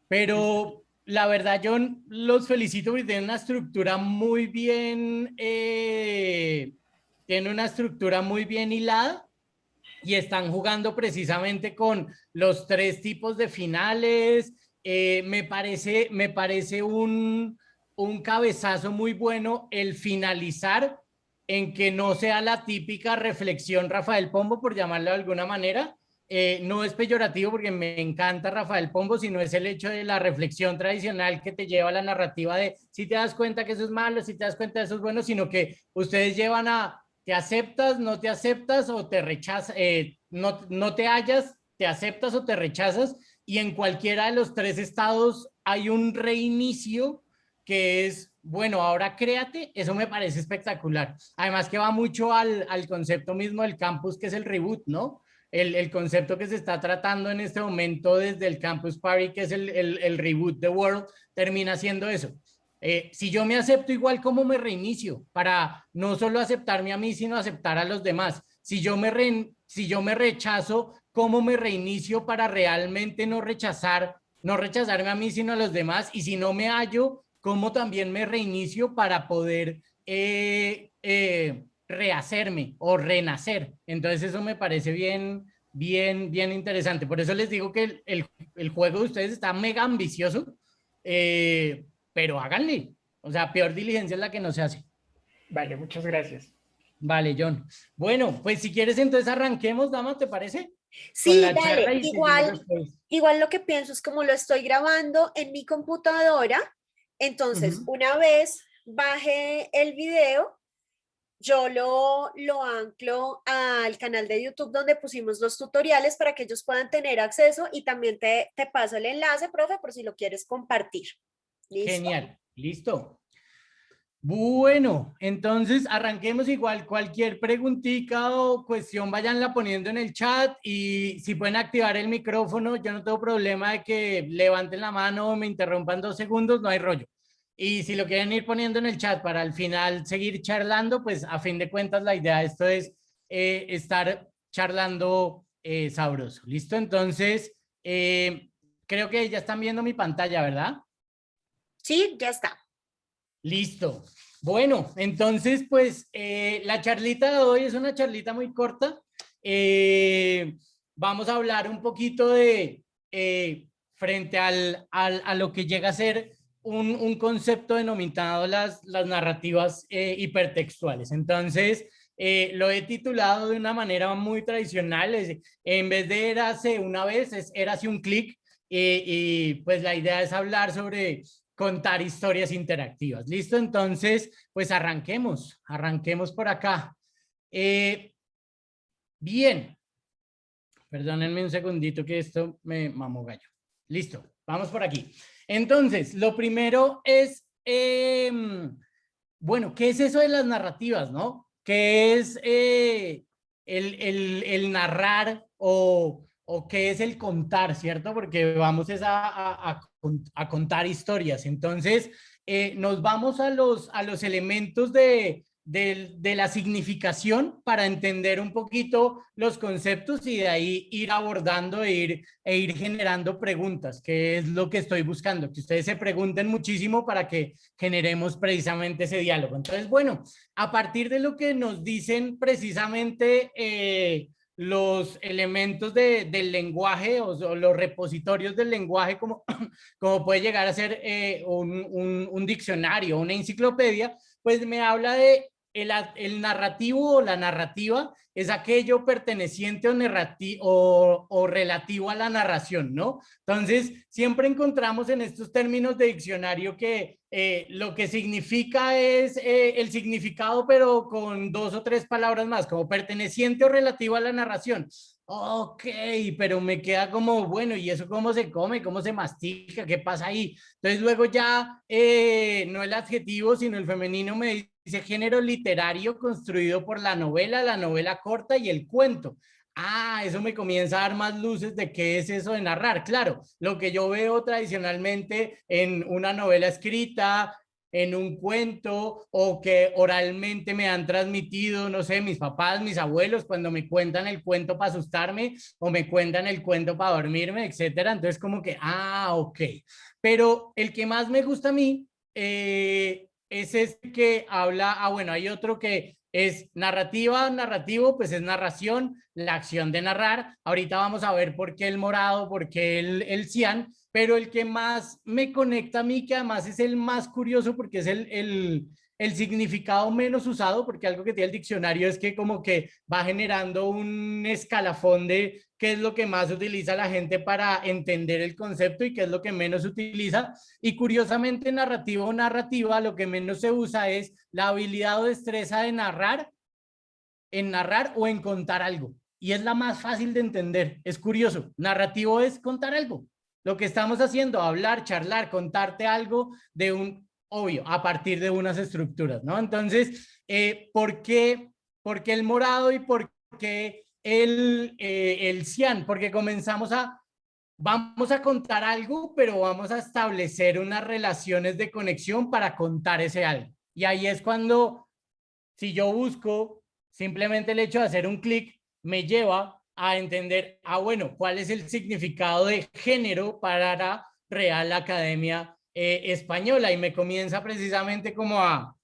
Pero la verdad, yo los felicito porque tienen una estructura muy bien, tienen una estructura muy bien hilada y están jugando precisamente con los tres tipos de finales. Me parece un cabezazo muy bueno el finalizar en que no sea la típica reflexión Rafael Pombo, por llamarlo de alguna manera. No es peyorativo porque me encanta Rafael Pombo, sino es el hecho de la reflexión tradicional que te lleva a la narrativa de si te das cuenta que eso es malo, si te das cuenta que eso es bueno, sino que ustedes llevan a te aceptas, no te aceptas o te rechazas, no te hallas, te aceptas o te rechazas y en cualquiera de los tres estados hay un reinicio que es, bueno, ahora créate, eso me parece espectacular. Además que va mucho al concepto mismo del campus que es el reboot, ¿no? El concepto que se está tratando en este momento desde el Campus Party, que es el reboot The World, termina siendo eso. Si yo me acepto igual, ¿cómo me reinicio? Para no solo aceptarme a mí, sino aceptar a los demás. Si yo me rechazo, ¿cómo me reinicio para realmente no rechazarme a mí, sino a los demás? Y si no me hallo, ¿cómo también me reinicio para poder rehacerme o renacer? Entonces eso me parece bien interesante. Por eso les digo que el juego de ustedes está mega ambicioso. Pero háganle. O sea, peor diligencia es la que no se hace. Vale, muchas gracias. Vale, John. Bueno, pues si quieres entonces arranquemos, dama, ¿te parece? Con Sí, la charla dale, y seguimos después. igual lo que pienso es como lo estoy grabando en mi computadora, entonces Ujú. una vez baje el video, yo lo anclo al canal de YouTube donde pusimos los tutoriales para que ellos puedan tener acceso y también te paso el enlace, profe, por si lo quieres compartir. ¿Listo? Genial, listo. Bueno, entonces arranquemos igual. Cualquier preguntita o cuestión vayanla poniendo en el chat y si pueden activar el micrófono, yo no tengo problema de que levanten la mano o me interrumpan 2 segundos, no hay rollo. Y si lo quieren ir poniendo en el chat para al final seguir charlando, pues a fin de cuentas la idea de esto es estar charlando sabroso. ¿Listo? Entonces, creo que ya están viendo mi pantalla, ¿verdad? Sí, ya está. Listo. Bueno, entonces, pues la charlita de hoy es una charlita muy corta. Vamos a hablar un poquito de, frente a lo que llega a ser un concepto denominado las narrativas hipertextuales. Entonces, lo he titulado de una manera muy tradicional. En vez de érase una vez, es érase un clic. Y pues la idea es hablar sobre contar historias interactivas. ¿Listo? Entonces, pues arranquemos por acá. Bien. Perdónenme un segundito que esto me mamó gallo. Listo, vamos por aquí. Entonces, lo primero es, bueno, ¿qué es eso de las narrativas, no? ¿Qué es el narrar o qué es el contar, ¿cierto? Porque vamos es a contar historias. Entonces, nos vamos a los elementos de la significación para entender un poquito los conceptos y de ahí ir abordando e ir generando preguntas, que es lo que estoy buscando, que ustedes se pregunten muchísimo para que generemos precisamente ese diálogo. Entonces, bueno, a partir de lo que nos dicen precisamente los elementos del lenguaje o los repositorios del lenguaje, como puede llegar a ser un diccionario, una enciclopedia, pues me habla de el narrativo o la narrativa es aquello perteneciente o relativo a la narración, ¿no? Entonces, siempre encontramos en estos términos de diccionario que lo que significa es el significado, pero con 2 o 3 palabras más, como perteneciente o relativo a la narración. Ok, pero me queda como, bueno, ¿y eso cómo se come? ¿Cómo se mastica? ¿Qué pasa ahí? Entonces luego ya no el adjetivo, sino el femenino me dice género literario construido por la novela corta y el cuento. Ah, eso me comienza a dar más luces de qué es eso de narrar. Claro, lo que yo veo tradicionalmente en una novela escrita, en un cuento o que oralmente me han transmitido, no sé, mis papás, mis abuelos, cuando me cuentan el cuento para asustarme o me cuentan el cuento para dormirme, etcétera. Entonces como que, ok. Pero el que más me gusta a mí es este que habla, bueno, hay otro que es narrativo, pues es narración, la acción de narrar. Ahorita vamos a ver por qué el morado, por qué el cian, pero el que más me conecta a mí, que además es el más curioso porque es el significado menos usado, porque algo que tiene el diccionario es que como que va generando un escalafón de qué es lo que más utiliza la gente para entender el concepto y qué es lo que menos utiliza. Y curiosamente, narrativo o narrativa, lo que menos se usa es la habilidad o destreza de narrar, en narrar o en contar algo. Y es la más fácil de entender. Es curioso. Narrativo es contar algo. Lo que estamos haciendo, hablar, charlar, contarte algo de obvio, a partir de unas estructuras, ¿no? Entonces, ¿por qué el morado y por qué el cian? Porque vamos a contar algo, pero vamos a establecer unas relaciones de conexión para contar ese algo. Y ahí es cuando, si yo busco, simplemente el hecho de hacer un clic me lleva a entender, bueno, cuál es el significado de género para la Real Academia Española, y me comienza precisamente como a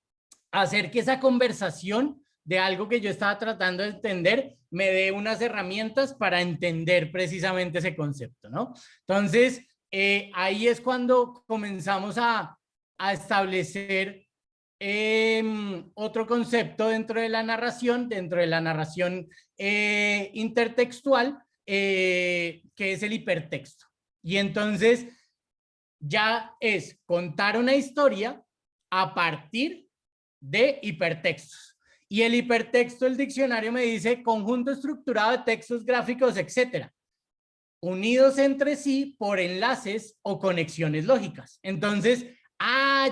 hacer que esa conversación de algo que yo estaba tratando de entender me dé unas herramientas para entender precisamente ese concepto, ¿no? Entonces, ahí es cuando comenzamos a establecer otro concepto dentro de la narración intertextual, que es el hipertexto. Y entonces ya es contar una historia a partir de hipertextos. Y el hipertexto del diccionario me dice conjunto estructurado de textos gráficos, etcétera, unidos entre sí por enlaces o conexiones lógicas. Entonces,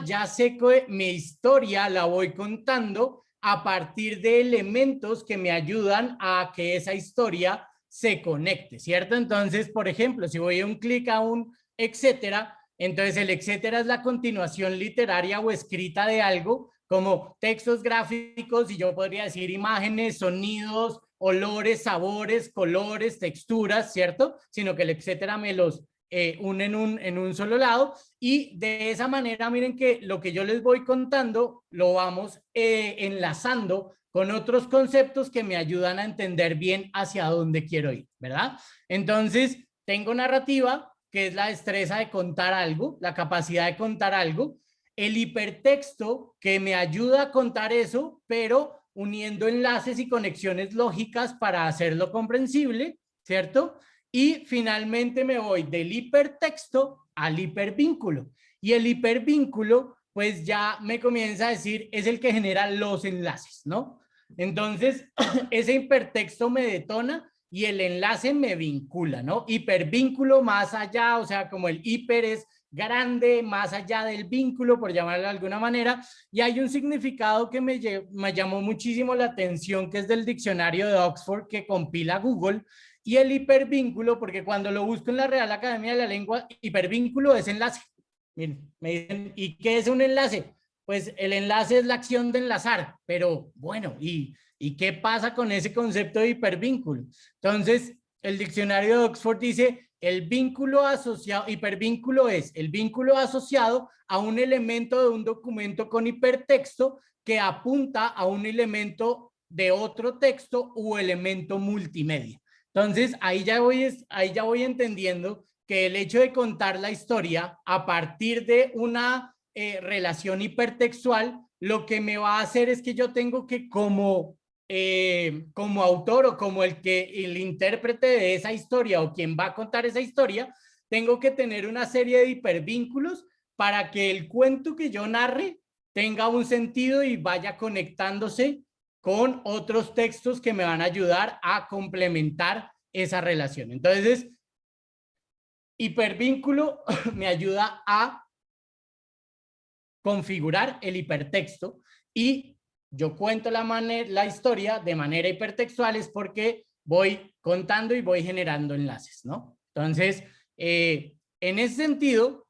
ya sé que mi historia la voy contando a partir de elementos que me ayudan a que esa historia se conecte, ¿cierto? Entonces, por ejemplo, si voy a un clic a un etcétera, entonces el etcétera es la continuación literaria o escrita de algo, como textos gráficos, y yo podría decir imágenes, sonidos, olores, sabores, colores, texturas, ¿cierto? Sino que el etcétera me los une en un solo lado, y de esa manera miren que lo que yo les voy contando lo vamos enlazando con otros conceptos que me ayudan a entender bien hacia dónde quiero ir, ¿verdad? Entonces, tengo narrativa, que es la destreza de contar algo, la capacidad de contar algo, el hipertexto, que me ayuda a contar eso, pero uniendo enlaces y conexiones lógicas para hacerlo comprensible, ¿cierto? Y finalmente me voy del hipertexto al hipervínculo. Y el hipervínculo, pues ya me comienza a decir, es el que genera los enlaces, ¿no? Entonces, ese hipertexto me detona y el enlace me vincula, ¿no? Hipervínculo más allá, o sea, como el hiper es grande, más allá del vínculo, por llamarlo de alguna manera, y hay un significado que me llamó muchísimo la atención, que es del diccionario de Oxford que compila Google, y el hipervínculo, porque cuando lo busco en la Real Academia de la Lengua, hipervínculo es enlace. Miren, me dicen, ¿y qué es un enlace? Pues el enlace es la acción de enlazar, pero bueno, ¿y qué pasa con ese concepto de hipervínculo? Entonces, el diccionario de Oxford dice, el vínculo asociado, hipervínculo es el vínculo asociado a un elemento de un documento con hipertexto que apunta a un elemento de otro texto u elemento multimedia. Entonces, ahí ya voy entendiendo que el hecho de contar la historia a partir de una relación hipertextual, lo que me va a hacer es que yo tengo que como autor o como el intérprete de esa historia o quien va a contar esa historia, tengo que tener una serie de hipervínculos para que el cuento que yo narre tenga un sentido y vaya conectándose con otros textos que me van a ayudar a complementar esa relación. Entonces, hipervínculo me ayuda a configurar el hipertexto, y yo cuento la historia de manera hipertextual es porque voy contando y voy generando enlaces, ¿no? Entonces, en ese sentido,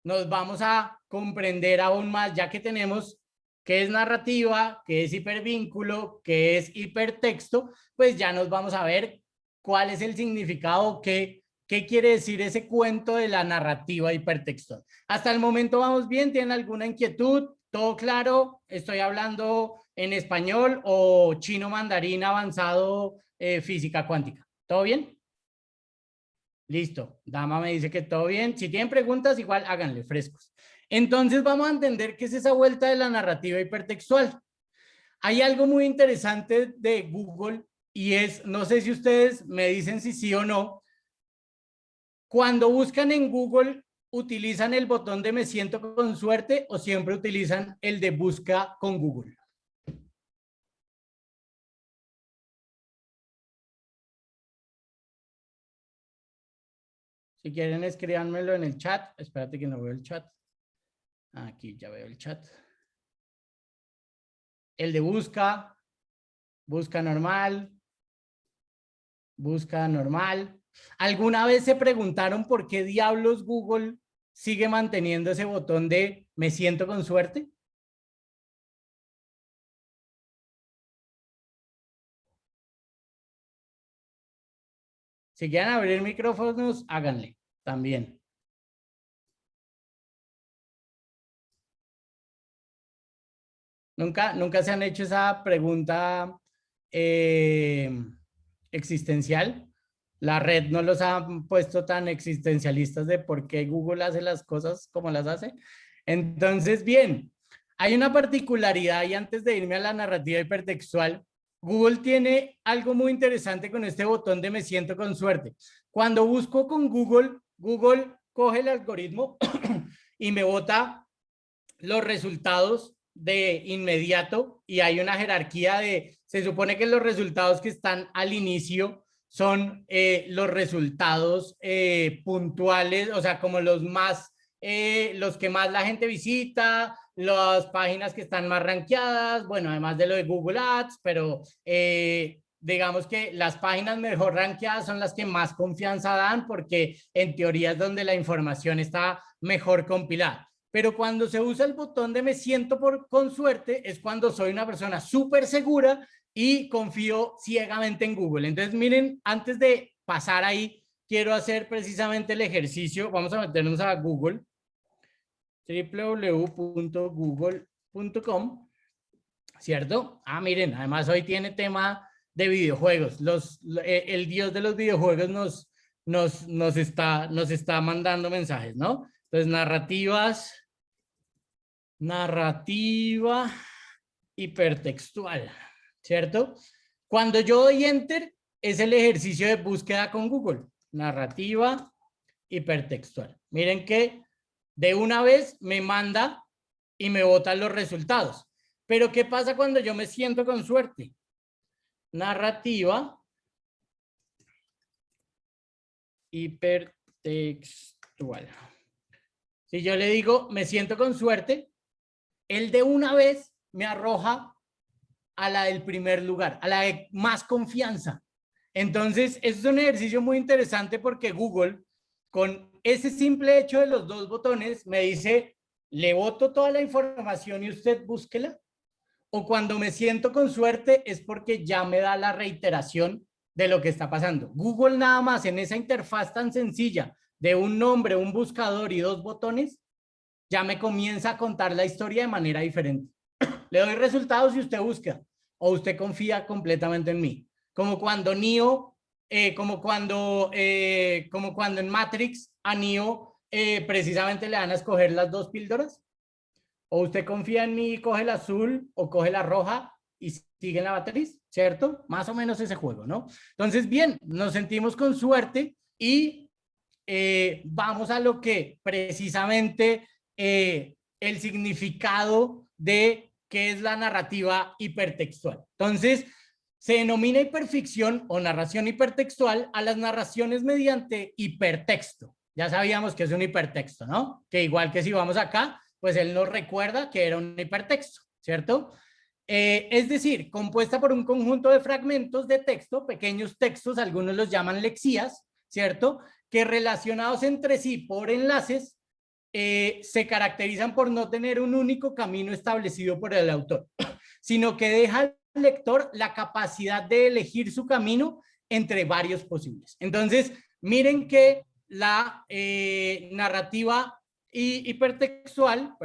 nos vamos a comprender aún más, ya que tenemos qué es narrativa, qué es hipervínculo, qué es hipertexto, pues ya nos vamos a ver cuál es el significado, qué quiere decir ese cuento de la narrativa hipertextual. Hasta el momento vamos bien, ¿tienen alguna inquietud? ¿Todo claro? ¿Estoy hablando en español o chino mandarín avanzado, física cuántica? ¿Todo bien? Listo, Dama me dice que todo bien. Si tienen preguntas, igual háganle frescos. Entonces vamos a entender qué es esa vuelta de la narrativa hipertextual. Hay algo muy interesante de Google y es, no sé si ustedes me dicen si sí o no, cuando buscan en Google, ¿utilizan el botón de me siento con suerte o siempre utilizan el de busca con Google? Si quieren, escríbanmelo en el chat. Espérate que no veo el chat. Aquí ya veo el chat. El de busca, busca normal, busca normal. ¿Alguna vez se preguntaron por qué diablos Google sigue manteniendo ese botón de me siento con suerte? Si quieren abrir micrófonos, háganle también. ¿Nunca se han hecho esa pregunta existencial? La red no los ha puesto tan existencialistas de por qué Google hace las cosas como las hace. Entonces, bien, hay una particularidad, y antes de irme a la narrativa hipertextual, Google tiene algo muy interesante con este botón de me siento con suerte. Cuando busco con Google, Google coge el algoritmo y me bota los resultados de inmediato y hay una jerarquía se supone que los resultados que están al inicio son los resultados puntuales, o sea, como los que más la gente visita, las páginas que están más rankeadas, bueno, además de lo de Google Ads, pero digamos que las páginas mejor rankeadas son las que más confianza dan porque en teoría es donde la información está mejor compilada. Pero cuando se usa el botón de me siento con suerte es cuando soy una persona súper segura y confío ciegamente en Google. Entonces, miren, antes de pasar ahí, quiero hacer precisamente el ejercicio. Vamos a meternos a Google, www.google.com, ¿cierto? Ah, miren, además hoy tiene tema de videojuegos. El dios de los videojuegos nos está mandando mensajes, ¿no? Entonces, narrativa hipertextual, ¿cierto? Cuando yo doy enter, es el ejercicio de búsqueda con Google. Narrativa hipertextual. Miren que de una vez me manda y me botan los resultados. Pero ¿qué pasa cuando yo me siento con suerte? Narrativa hipertextual. Si yo le digo, me siento con suerte, él de una vez me arroja a la del primer lugar, a la de más confianza. Entonces, es un ejercicio muy interesante porque Google, con ese simple hecho de los dos botones, me dice, le boto toda la información y usted búsquela. O cuando me siento con suerte es porque ya me da la reiteración de lo que está pasando. Google nada más en esa interfaz tan sencilla de un nombre, un buscador y dos botones, ya me comienza a contar la historia de manera diferente. Le doy resultados y usted busca, o usted confía completamente en mí. Como cuando Neo, como cuando en Matrix a Neo precisamente le dan a escoger las dos píldoras. O usted confía en mí y coge la azul o coge la roja y sigue en la matriz, ¿cierto? Más o menos ese juego, ¿no? Entonces, bien, nos sentimos con suerte y vamos a lo que precisamente el significado de qué es la narrativa hipertextual. Entonces, se denomina hiperficción o narración hipertextual a las narraciones mediante hipertexto. Ya sabíamos que es un hipertexto, ¿no? Que igual que si vamos acá, pues él nos recuerda que era un hipertexto, ¿cierto? Es decir, compuesta por un conjunto de fragmentos de texto, pequeños textos, algunos los llaman lexías, ¿cierto? Que relacionados entre sí por enlaces, se caracterizan por no tener un único camino establecido por el autor, sino que deja al lector la capacidad de elegir su camino entre varios posibles. Entonces, miren que la narrativa hipertextual,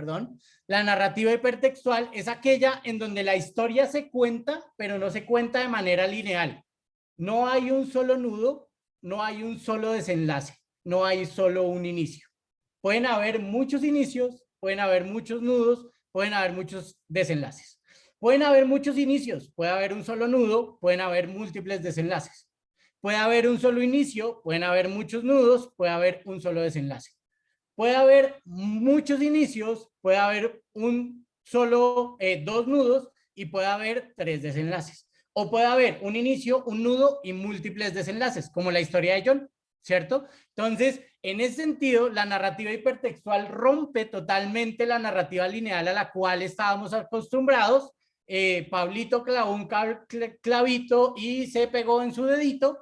la narrativa hipertextual es aquella en donde la historia se cuenta, pero no se cuenta de manera lineal. No hay un solo nudo, no hay un solo desenlace, no hay solo un inicio. Pueden haber muchos inicios, pueden haber muchos nudos, pueden haber muchos desenlaces. Pueden haber muchos inicios, puede haber un solo nudo, pueden haber múltiples desenlaces. Puede haber un solo inicio, pueden haber muchos nudos, puede haber un solo desenlace. Puede haber muchos inicios, puede haber dos nudos y puede haber tres desenlaces. O puede haber un inicio, un nudo y múltiples desenlaces, como la historia de John, ¿cierto? Entonces, en ese sentido, la narrativa hipertextual rompe totalmente la narrativa lineal a la cual estábamos acostumbrados. Pablito clavó un clavito y se pegó en su dedito.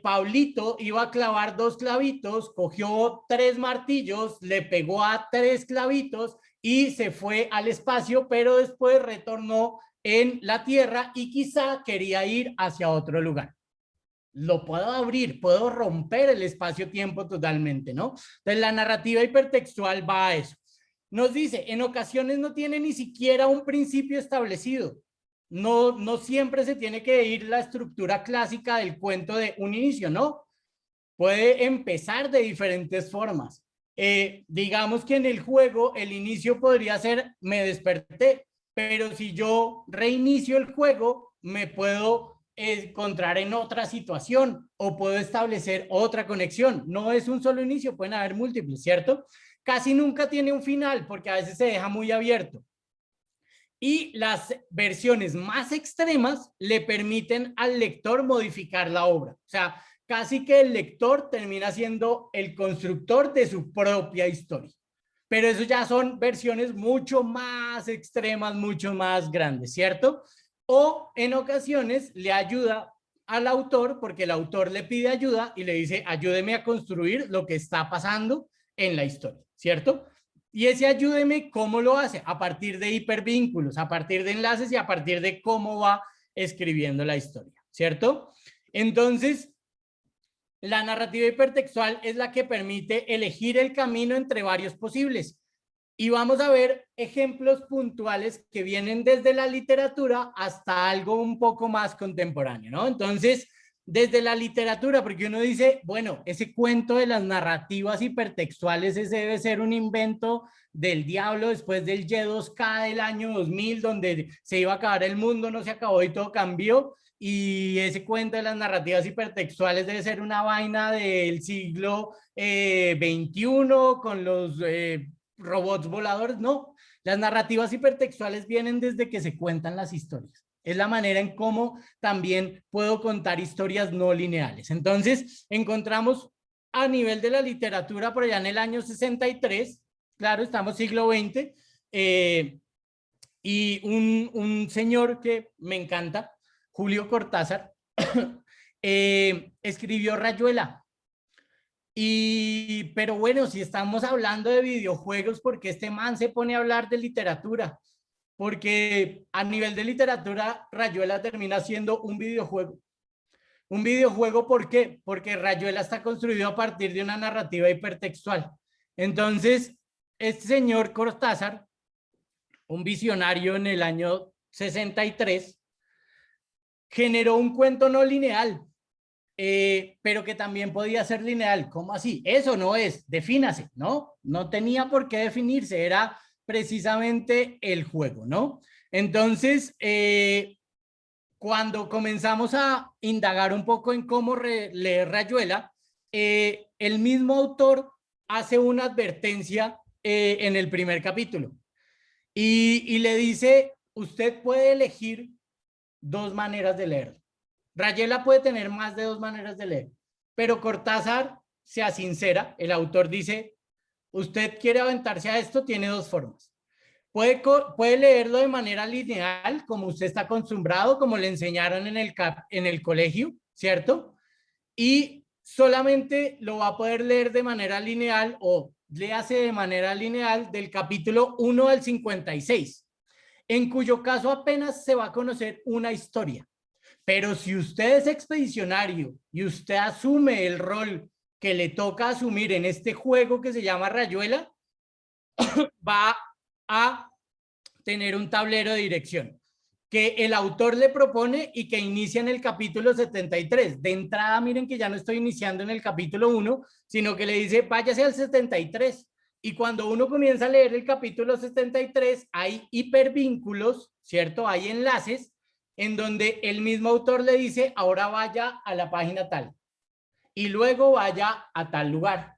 Pablito iba a clavar dos clavitos, cogió tres martillos, le pegó a tres clavitos y se fue al espacio, pero después retornó en la Tierra y quizá quería ir hacia otro lugar. Lo puedo abrir, puedo romper el espacio-tiempo totalmente, ¿no? Entonces la narrativa hipertextual va a eso. Nos dice, en ocasiones no tiene ni siquiera un principio establecido. No siempre se tiene que ir la estructura clásica del cuento de un inicio, ¿no? Puede empezar de diferentes formas. Digamos que en el juego el inicio podría ser me desperté, pero si yo reinicio el juego me puedo encontrar en otra situación o puedo establecer otra conexión. No es un solo inicio, pueden haber múltiples, ¿cierto? Casi nunca tiene un final porque a veces se deja muy abierto. Y las versiones más extremas le permiten al lector modificar la obra. O sea, casi que el lector termina siendo el constructor de su propia historia. Pero eso ya son versiones mucho más extremas, mucho más grandes, ¿cierto? O en ocasiones le ayuda al autor porque el autor le pide ayuda y le dice, ayúdeme a construir lo que está pasando en la historia, ¿cierto? Y ese ayúdeme, ¿cómo lo hace? A partir de hipervínculos, a partir de enlaces y a partir de cómo va escribiendo la historia, ¿cierto? Entonces, la narrativa hipertextual es la que permite elegir el camino entre varios posibles. Y vamos a ver ejemplos puntuales que vienen desde la literatura hasta algo un poco más contemporáneo, ¿no? Entonces, desde la literatura, porque uno dice, bueno, ese cuento de las narrativas hipertextuales, ese debe ser un invento del diablo después del Y2K del año 2000, donde se iba a acabar el mundo, no se acabó y todo cambió. Y ese cuento de las narrativas hipertextuales debe ser una vaina del siglo XXI con los robots voladores. No, las narrativas hipertextuales vienen desde que se cuentan las historias. Es la manera en cómo también puedo contar historias no lineales. Entonces, encontramos a nivel de la literatura por allá en el año 63, claro, estamos siglo XX, y un señor que me encanta, Julio Cortázar, escribió Rayuela. Pero bueno, si estamos hablando de videojuegos, ¿por qué este man se pone a hablar de literatura? Porque a nivel de literatura, Rayuela termina siendo un videojuego. Un videojuego, ¿por qué? Porque Rayuela está construido a partir de una narrativa hipertextual. Entonces, este señor Cortázar, un visionario en el año 63, generó un cuento no lineal, pero que también podía ser lineal. ¿Cómo así? Eso no es, defínase, ¿no? No tenía por qué definirse, era precisamente el juego, ¿no? Entonces, cuando comenzamos a indagar un poco en cómo leer Rayuela, el mismo autor hace una advertencia en el primer capítulo y le dice, usted puede elegir dos maneras de leer. Rayuela puede tener más de dos maneras de leer, pero Cortázar sea sincera, el autor dice, usted quiere aventarse a esto, tiene dos formas. Puede leerlo de manera lineal, como usted está acostumbrado, como le enseñaron en el colegio, ¿cierto? Y solamente lo va a poder leer de manera lineal o léase de manera lineal del capítulo 1 al 56, en cuyo caso apenas se va a conocer una historia. Pero si usted es expedicionario y usted asume el rol que le toca asumir en este juego que se llama Rayuela, va a tener un tablero de dirección que el autor le propone y que inicia en el capítulo 73. De entrada, miren que ya no estoy iniciando en el capítulo 1, sino que le dice, váyase al 73. Y cuando uno comienza a leer el capítulo 73, hay hipervínculos, ¿cierto? Hay enlaces en donde el mismo autor le dice, ahora vaya a la página tal. Y luego vaya a tal lugar.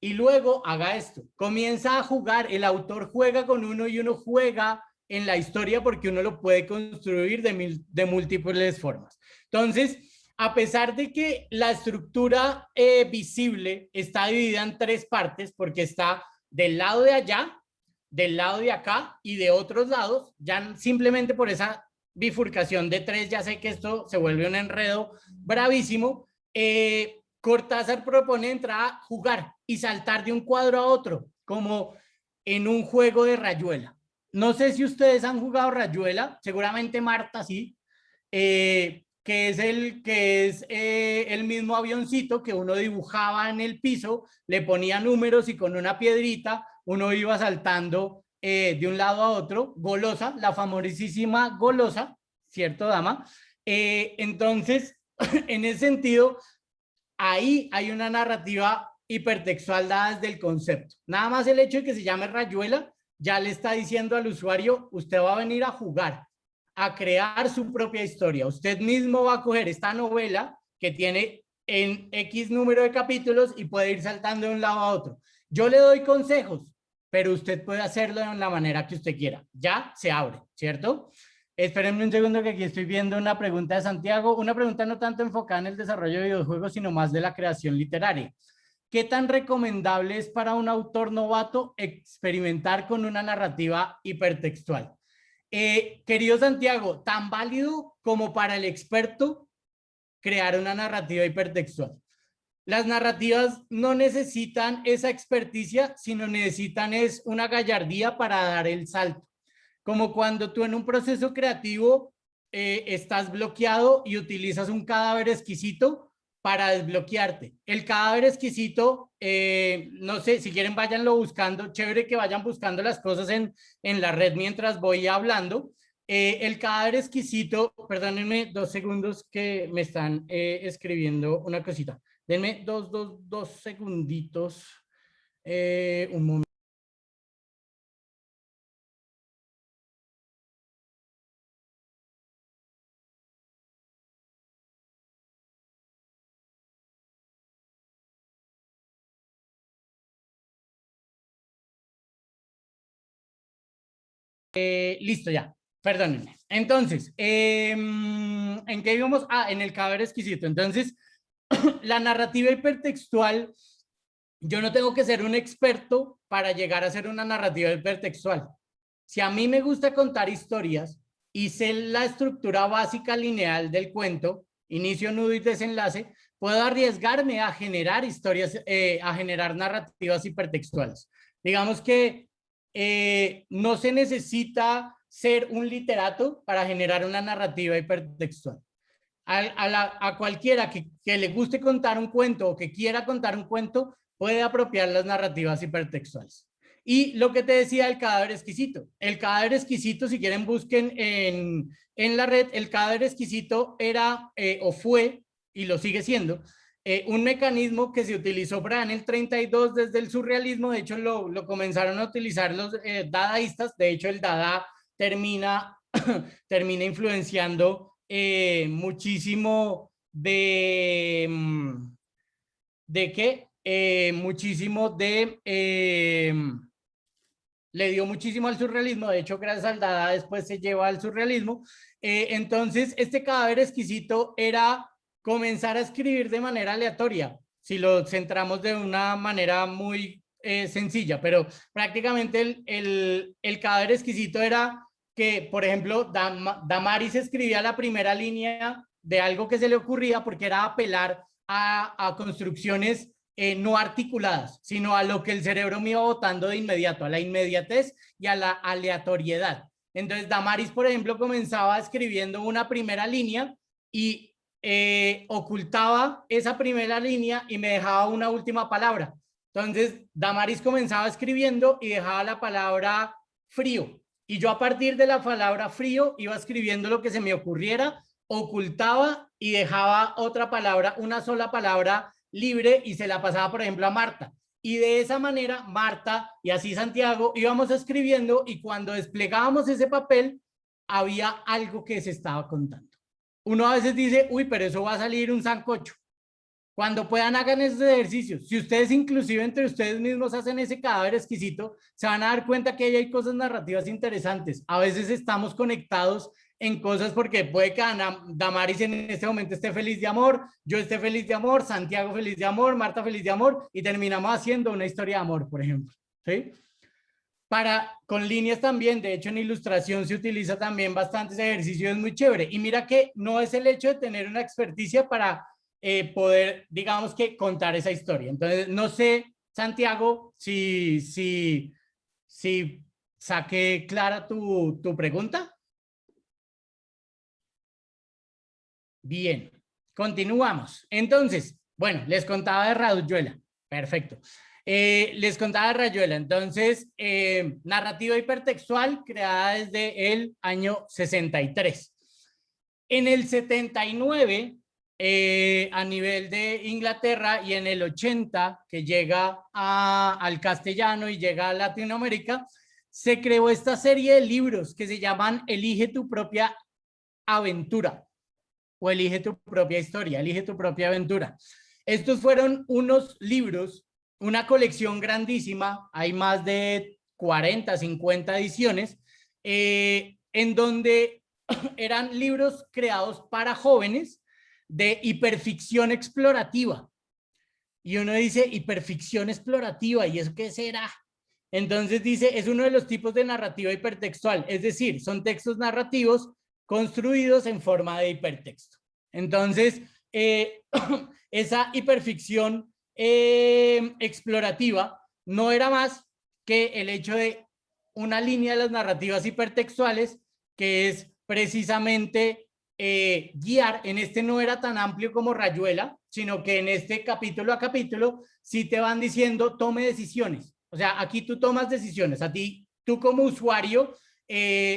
Y luego haga esto. Comienza a jugar, el autor juega con uno y uno juega en la historia porque uno lo puede construir de múltiples formas. Entonces, a pesar de que la estructura visible está dividida en tres partes, porque está del lado de allá, del lado de acá y de otros lados, ya simplemente por esa bifurcación de tres, ya sé que esto se vuelve un enredo bravísimo. Cortázar propone entrar a jugar y saltar de un cuadro a otro, como en un juego de Rayuela. No sé si ustedes han jugado Rayuela, seguramente Marta sí, que es el mismo avioncito que uno dibujaba en el piso, le ponía números y con una piedrita uno iba saltando de un lado a otro. Golosa, la famosísima Golosa, ¿cierto, dama? Entonces, en ese sentido, ahí hay una narrativa hipertextual dada desde el concepto. Nada más el hecho de que se llame Rayuela ya le está diciendo al usuario, usted va a venir a jugar, a crear su propia historia. Usted mismo va a coger esta novela que tiene en X número de capítulos y puede ir saltando de un lado a otro. Yo le doy consejos, pero usted puede hacerlo de la manera que usted quiera. Ya se abre, ¿cierto? Espérenme un segundo que aquí estoy viendo una pregunta de Santiago, una pregunta no tanto enfocada en el desarrollo de videojuegos, sino más de la creación literaria. ¿Qué tan recomendable es para un autor novato experimentar con una narrativa hipertextual? Querido Santiago, tan válido como para el experto crear una narrativa hipertextual. Las narrativas no necesitan esa experticia, sino necesitan es una gallardía para dar el salto. Como cuando tú en un proceso creativo estás bloqueado y utilizas un cadáver exquisito para desbloquearte. El cadáver exquisito, no sé, si quieren váyanlo buscando, chévere que vayan buscando las cosas en la red mientras voy hablando. El cadáver exquisito, perdónenme 2 segundos que me están escribiendo una cosita. Denme dos segunditos, un momento. Listo ya, perdónenme. Entonces, ¿en qué íbamos? En el cadáver exquisito. Entonces, la narrativa hipertextual, yo no tengo que ser un experto para llegar a ser una narrativa hipertextual. Si a mí me gusta contar historias y sé la estructura básica lineal del cuento, inicio, nudo y desenlace, puedo arriesgarme a generar historias, a generar narrativas hipertextuales. Digamos que no se necesita ser un literato para generar una narrativa hipertextual. A cualquiera que le guste contar un cuento o que quiera contar un cuento, puede apropiar las narrativas hipertextuales. Y lo que te decía el cadáver exquisito. El cadáver exquisito, si quieren busquen en la red, el cadáver exquisito era o fue, y lo sigue siendo, un mecanismo que se utilizó para en el 32 desde el surrealismo. De hecho lo comenzaron a utilizar los dadaístas. De hecho el dada termina influenciando muchísimo de qué, muchísimo de le dio muchísimo al surrealismo. De hecho gracias al dada después se lleva al surrealismo. Entonces este cadáver exquisito era comenzar a escribir de manera aleatoria, si lo centramos de una manera muy sencilla, pero prácticamente el cadáver exquisito era que, por ejemplo, Damaris escribía la primera línea de algo que se le ocurría porque era apelar a construcciones no articuladas, sino a lo que el cerebro me iba botando de inmediato, a la inmediatez y a la aleatoriedad. Entonces Damaris, por ejemplo, comenzaba escribiendo una primera línea y ocultaba esa primera línea y me dejaba una última palabra. Entonces Damaris comenzaba escribiendo y dejaba la palabra frío. Y yo a partir de la palabra frío iba escribiendo lo que se me ocurriera, ocultaba y dejaba otra palabra, una sola palabra libre y se la pasaba, por ejemplo, a Marta. Y de esa manera, Marta y así Santiago íbamos escribiendo y cuando desplegábamos ese papel, había algo que se estaba contando. Uno a veces dice, uy, pero eso va a salir un sancocho. Cuando puedan, hagan esos ejercicios. Si ustedes inclusive entre ustedes mismos hacen ese cadáver exquisito, se van a dar cuenta que ahí hay cosas narrativas interesantes. A veces estamos conectados en cosas porque puede que Damaris en este momento esté feliz de amor, yo esté feliz de amor, Santiago feliz de amor, Marta feliz de amor y terminamos haciendo una historia de amor, por ejemplo. ¿Sí? Con líneas también, de hecho en ilustración se utiliza también bastantes ejercicios, es muy chévere. Y mira que no es el hecho de tener una experticia para poder, digamos que, contar esa historia. Entonces, no sé, Santiago, si saqué clara tu pregunta. Bien, continuamos. Entonces, bueno, les contaba de Rayuela. Perfecto. Les contaba de Rayuela. Entonces, narrativa hipertextual creada desde el año 63. En el 79, a nivel de Inglaterra, y en el 80, que llega al castellano y llega a Latinoamérica, se creó esta serie de libros que se llaman Elige tu propia aventura o Elige tu propia historia, Elige tu propia aventura. Estos fueron unos libros, una colección grandísima, hay más de 40, 50 ediciones, en donde eran libros creados para jóvenes de hiperficción explorativa. Y uno dice, hiperficción explorativa, ¿y eso qué será? Entonces dice, es uno de los tipos de narrativa hipertextual, es decir, son textos narrativos construidos en forma de hipertexto. Entonces, esa hiperficción explorativa no era más que el hecho de una línea de las narrativas hipertextuales, que es precisamente guiar. En este no era tan amplio como Rayuela, sino que en este capítulo a capítulo sí te van diciendo tome decisiones. O sea, aquí tú tomas decisiones. A ti, tú como usuario,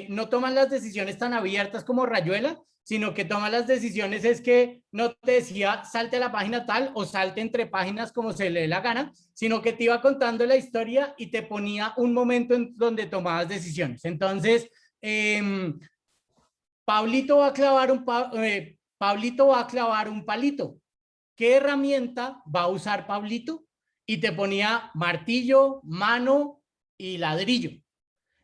no tomas las decisiones tan abiertas como Rayuela, sino que tomas las decisiones es que no te decía salte a la página tal o salte entre páginas como se le dé la gana, sino que te iba contando la historia y te ponía un momento en donde tomabas decisiones. Entonces, Pablito va a clavar Pablito va a clavar un palito. ¿Qué herramienta va a usar Pablito? Y te ponía martillo, mano y ladrillo.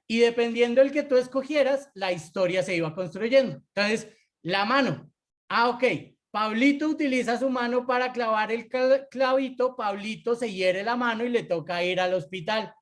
Y dependiendo del que tú escogieras, la historia se iba construyendo. Entonces, la mano. Ok. Pablito utiliza su mano para clavar el clavito. Pablito se hiere la mano y le toca ir al hospital.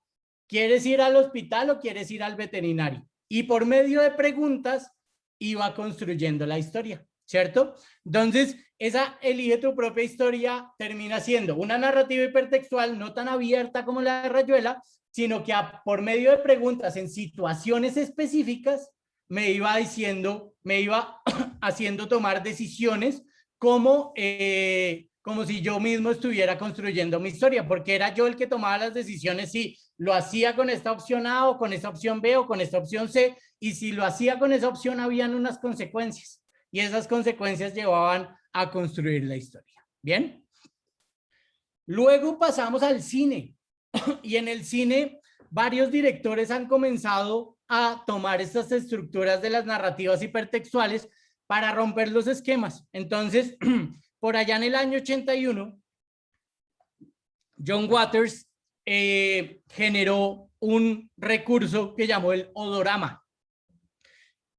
¿Quieres ir al hospital o quieres ir al veterinario? Y por medio de preguntas iba construyendo la historia, ¿cierto? Entonces, esa elige tu propia historia termina siendo una narrativa hipertextual no tan abierta como la de Rayuela, sino que por medio de preguntas en situaciones específicas me iba diciendo, me iba haciendo tomar decisiones como si yo mismo estuviera construyendo mi historia, porque era yo el que tomaba las decisiones si lo hacía con esta opción A o con esta opción B o con esta opción C, y si lo hacía con esa opción habían unas consecuencias, y esas consecuencias llevaban a construir la historia. ¿Bien? Luego pasamos al cine, y en el cine varios directores han comenzado a tomar estas estructuras de las narrativas hipertextuales para romper los esquemas. Entonces, por allá en el año 81, John Waters generó un recurso que llamó el odorama.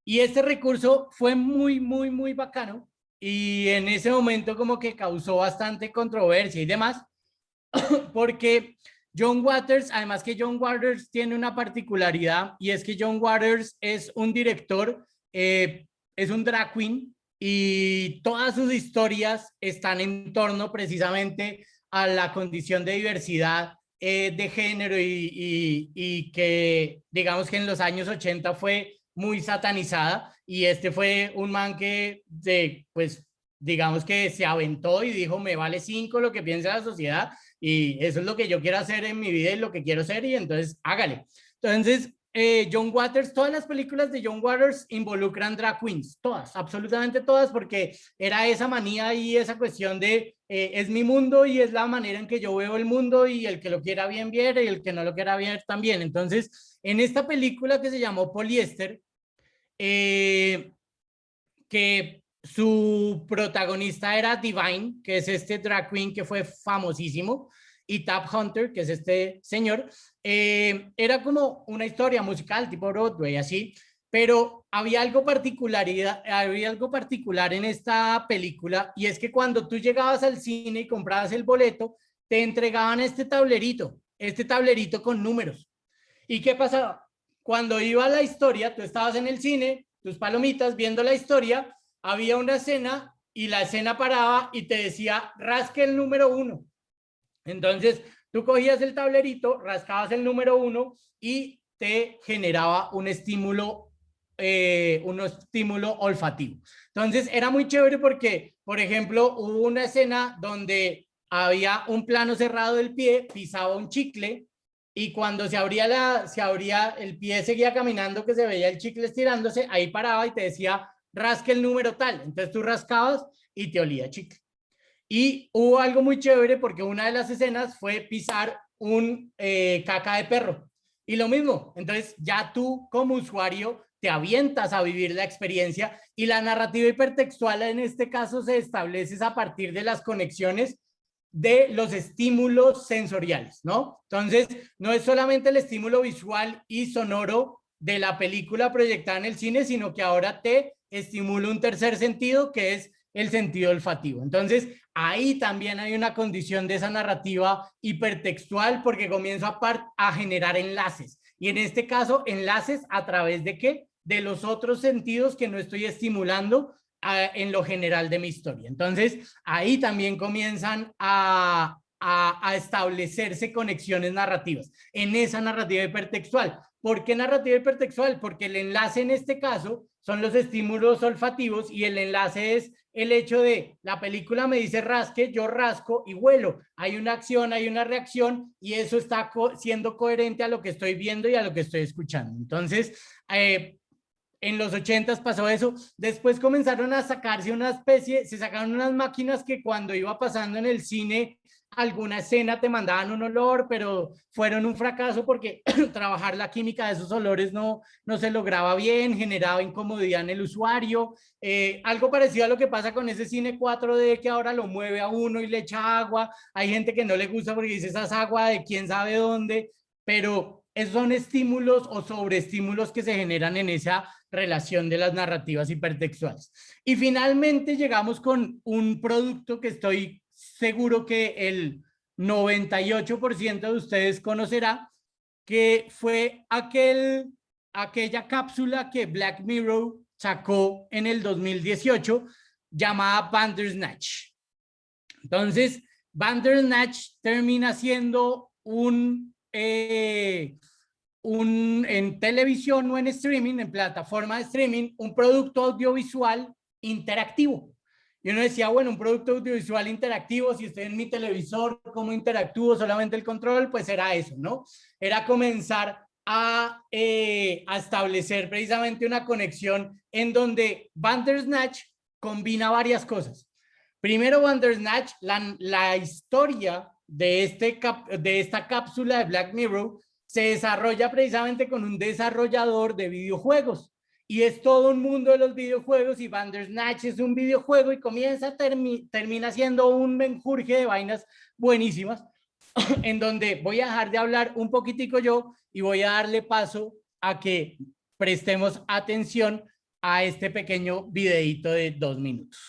Y este recurso fue muy bacano, y en ese momento como que causó bastante controversia y demás, porque John Waters, además que John Waters tiene una particularidad, y es que John Waters es un director, es un drag queen, y todas sus historias están en torno precisamente a la condición de diversidad de género, y que digamos que en los años 80 fue muy satanizada, y este fue un man que pues digamos que se aventó y dijo me vale 5 lo que piensa la sociedad, y eso es lo que yo quiero hacer en mi vida y lo que quiero ser, y entonces hágale. Entonces John Waters, todas las películas de John Waters involucran drag queens, todas, absolutamente todas, porque era esa manía y esa cuestión de es mi mundo y es la manera en que yo veo el mundo, y el que lo quiera bien viera y el que no lo quiera bien también. Entonces en esta película que se llamó Poliéster, que su protagonista era Divine, que es este drag queen que fue famosísimo, y Tap Hunter, que es este señor, era como una historia musical tipo Broadway, así, pero había algo particular en esta película, y es que cuando tú llegabas al cine y comprabas el boleto, te entregaban este tablerito con números. ¿Y qué pasaba? Cuando iba la historia, tú estabas en el cine, tus palomitas, viendo la historia, había una escena y la escena paraba y te decía, rasque el número 1. Entonces, tú cogías el tablerito, rascabas el número 1 y te generaba un estímulo olfativo. Entonces, era muy chévere porque, por ejemplo, hubo una escena donde había un plano cerrado del pie, pisaba un chicle, y cuando se abría el pie, seguía caminando, que se veía el chicle estirándose, ahí paraba y te decía, rasque el número tal. Entonces tú rascabas y te olía chicle. Y hubo algo muy chévere porque una de las escenas fue pisar un caca de perro. Y lo mismo, entonces ya tú como usuario te avientas a vivir la experiencia, y la narrativa hipertextual en este caso se establece a partir de las conexiones de los estímulos sensoriales, ¿no? Entonces, no es solamente el estímulo visual y sonoro de la película proyectada en el cine, sino que ahora te estimula un tercer sentido, que es el sentido olfativo. Entonces, ahí también hay una condición de esa narrativa hipertextual, porque comienzo a generar enlaces. Y en este caso, enlaces a través de ¿qué? De los otros sentidos que no estoy estimulando en lo general de mi historia. Entonces, ahí también comienzan a establecerse conexiones narrativas en esa narrativa hipertextual. ¿Por qué narrativa hipertextual? Porque el enlace en este caso son los estímulos olfativos y el enlace es el hecho de la película me dice rasque, yo rasco y huelo. Hay una acción, hay una reacción y eso está siendo coherente a lo que estoy viendo y a lo que estoy escuchando. Entonces, en los 80s pasó eso. Después comenzaron a sacarse una especie, se sacaron unas máquinas que cuando iba pasando en el cine alguna escena te mandaban un olor, pero fueron un fracaso porque trabajar la química de esos olores no se lograba bien, generaba incomodidad en el usuario. Algo parecido a lo que pasa con ese cine 4D que ahora lo mueve a uno y le echa agua. Hay gente que no le gusta porque dice esa es agua de quién sabe dónde, pero esos son estímulos o sobreestímulos que se generan en esa relación de las narrativas hipertextuales. Y finalmente llegamos con un producto que estoy seguro que el 98% de ustedes conocerá, que fue aquella cápsula que Black Mirror sacó en el 2018 llamada Bandersnatch. Entonces, Bandersnatch termina siendo en televisión o en streaming, en plataforma de streaming, un producto audiovisual interactivo. Y uno decía, bueno, un producto audiovisual interactivo, si estoy en mi televisor, ¿cómo interactúo? Solamente el control, pues era eso, ¿no? Era comenzar a establecer precisamente una conexión en donde Bandersnatch combina varias cosas. Primero, Bandersnatch, la historia de esta cápsula de Black Mirror se desarrolla precisamente con un desarrollador de videojuegos. Y es todo un mundo de los videojuegos y Bandersnatch es un videojuego y termina siendo un menjurje de vainas buenísimas en donde voy a dejar de hablar un poquitico yo y voy a darle paso a que prestemos atención a este pequeño videíto de 2 minutos.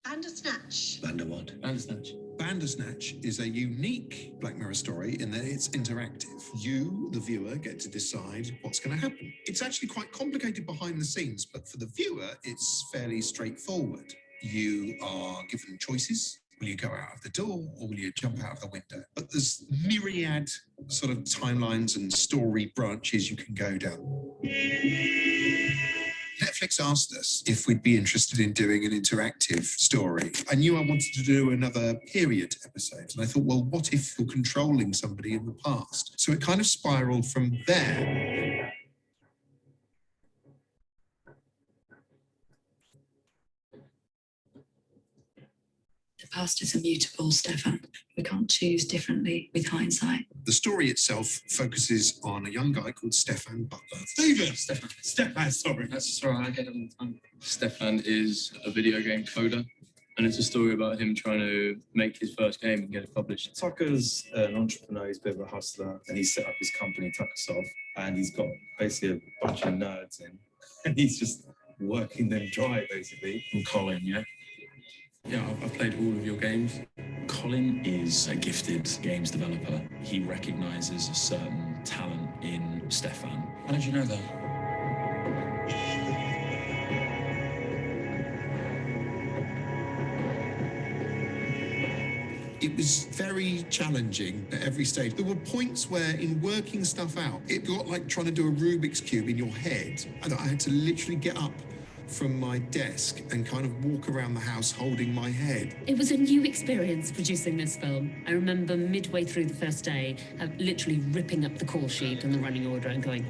Bandersnatch. Bander what? Bandersnatch. Bandersnatch is a unique Black Mirror story in that it's interactive. You, the viewer, get to decide what's going to happen. It's actually quite complicated behind the scenes, but for the viewer, it's fairly straightforward. You are given choices. Will you go out of the door or will you jump out of the window? But there's myriad sort of timelines and story branches you can go down. Netflix asked us if we'd be interested in doing an interactive story. I knew I wanted to do another period episode. And I thought, well, what if you're controlling somebody in the past? So it kind of spiraled from there. The past is immutable, Stefan. We can't choose differently with hindsight. The story itself focuses on a young guy called Stefan Butler. Stefan, sorry. That's all right, I get it all the time. Stefan is a video game coder, and it's a story about him trying to make his first game and get it published. Tucker's an entrepreneur, he's a bit of a hustler, and he's set up his company, Tuckersoft, and he's got basically a bunch of nerds in, and he's just working them dry, basically. And Colin, yeah? Yeah, I've played all of your games. Colin is a gifted games developer. He recognises a certain talent in Stefan. How did you know that? It was very challenging at every stage. There were points where in working stuff out, it got like trying to do a Rubik's Cube in your head. And I had to literally get up from my desk and kind of walk around the house holding my head. It was a new experience producing this film. I remember midway through the first day, literally ripping up the call sheet and the running order and going,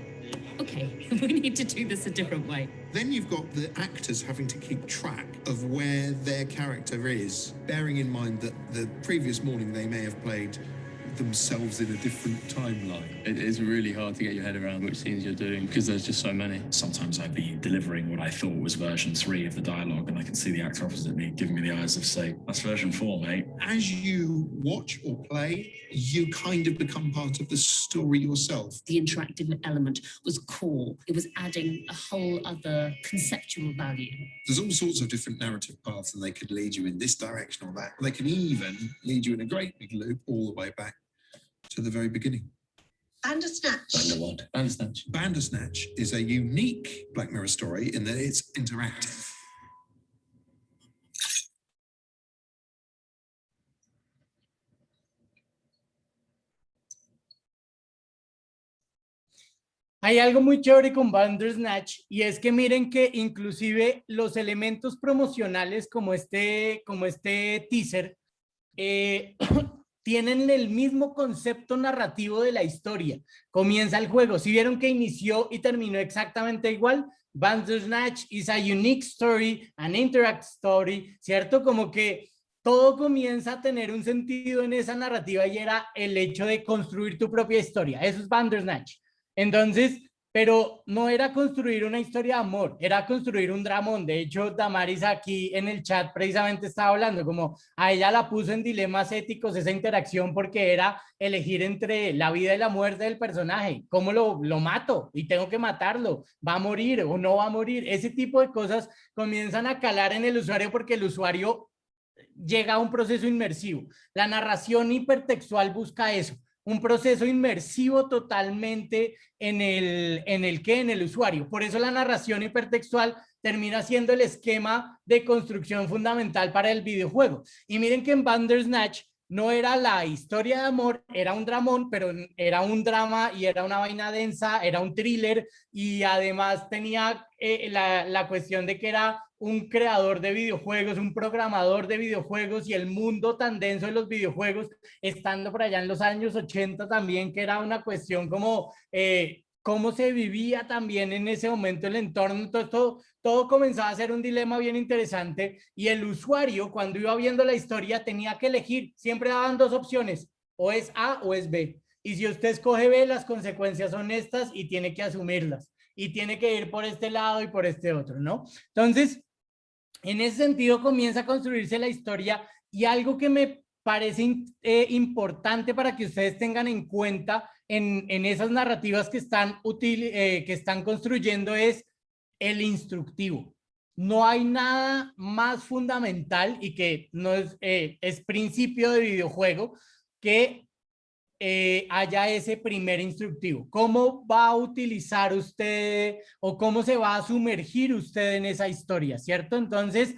okay, we need to do this a different way. Then you've got the actors having to keep track of where their character is, bearing in mind that the previous morning they may have played themselves in a different timeline. It is really hard to get your head around which scenes you're doing because there's just so many. Sometimes I'd be delivering what I thought was version 3 of the dialogue and I can see the actor opposite me giving me the eyes of, say, that's version 4, mate. As you watch or play, you kind of become part of the story yourself. The interactive element was core. It was adding a whole other conceptual value. There's all sorts of different narrative paths and they could lead you in this direction or that. They can even lead you in a great big loop all the way back to the very beginning. Bandersnatch. What? Bandersnatch. Bandersnatch is a unique Black Mirror story in that it's interactive. Hay algo muy chévere con Bandersnatch y es que miren que inclusive los elementos promocionales como este teaser tienen el mismo concepto narrativo de la historia. Comienza el juego. Si vieron que inició y terminó exactamente igual, Bandersnatch is a unique story, an interactive story, ¿cierto? Como que todo comienza a tener un sentido en esa narrativa y era el hecho de construir tu propia historia. Eso es Bandersnatch. Entonces, pero no era construir una historia de amor, era construir un dramón. De hecho, Damaris aquí en el chat precisamente estaba hablando, como a ella la puso en dilemas éticos esa interacción porque era elegir entre la vida y la muerte del personaje. ¿Cómo lo mato? Y tengo que matarlo. ¿Va a morir o no va a morir? Ese tipo de cosas comienzan a calar en el usuario porque el usuario llega a un proceso inmersivo. La narración hipertextual busca eso. Un proceso inmersivo totalmente en el usuario. Por eso la narración hipertextual termina siendo el esquema de construcción fundamental para el videojuego. Y miren que en Bandersnatch no era la historia de amor, era un dramón, pero era un drama y era una vaina densa, era un thriller y además tenía la cuestión de que era un creador de videojuegos, un programador de videojuegos y el mundo tan denso de los videojuegos, estando por allá en los años 80 también, que era una cuestión como cómo se vivía también en ese momento el entorno. Todo comenzaba a ser un dilema bien interesante y el usuario cuando iba viendo la historia tenía que elegir, siempre daban dos opciones, o es A o es B. Y si usted escoge B, las consecuencias son estas y tiene que asumirlas. Y tiene que ir por este lado y por este otro, ¿no? Entonces, en ese sentido comienza a construirse la historia y algo que me parece importante para que ustedes tengan en cuenta en esas narrativas que están construyendo es el instructivo. No hay nada más fundamental y que no es principio de videojuego que haya ese primer instructivo. ¿Cómo va a utilizar usted o cómo se va a sumergir usted en esa historia, cierto? Entonces,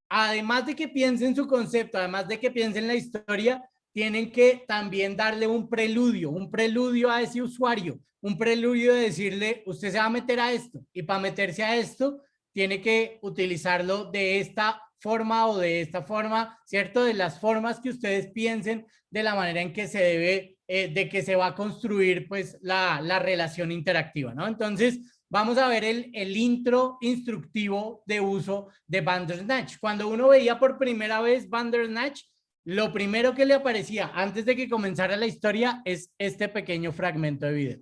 además de que piensen su concepto, además de que piensen la historia, tienen que también darle un preludio a ese usuario, un preludio de decirle, usted se va a meter a esto y para meterse a esto tiene que utilizarlo de esta forma o de esta forma, ¿cierto? De las formas que ustedes piensen, de la manera en que se debe, de que se va a construir pues la relación interactiva, ¿no? Entonces, vamos a ver el intro instructivo de uso de Bandersnatch. Cuando uno veía por primera vez Bandersnatch, lo primero que le aparecía antes de que comenzara la historia es este pequeño fragmento de video.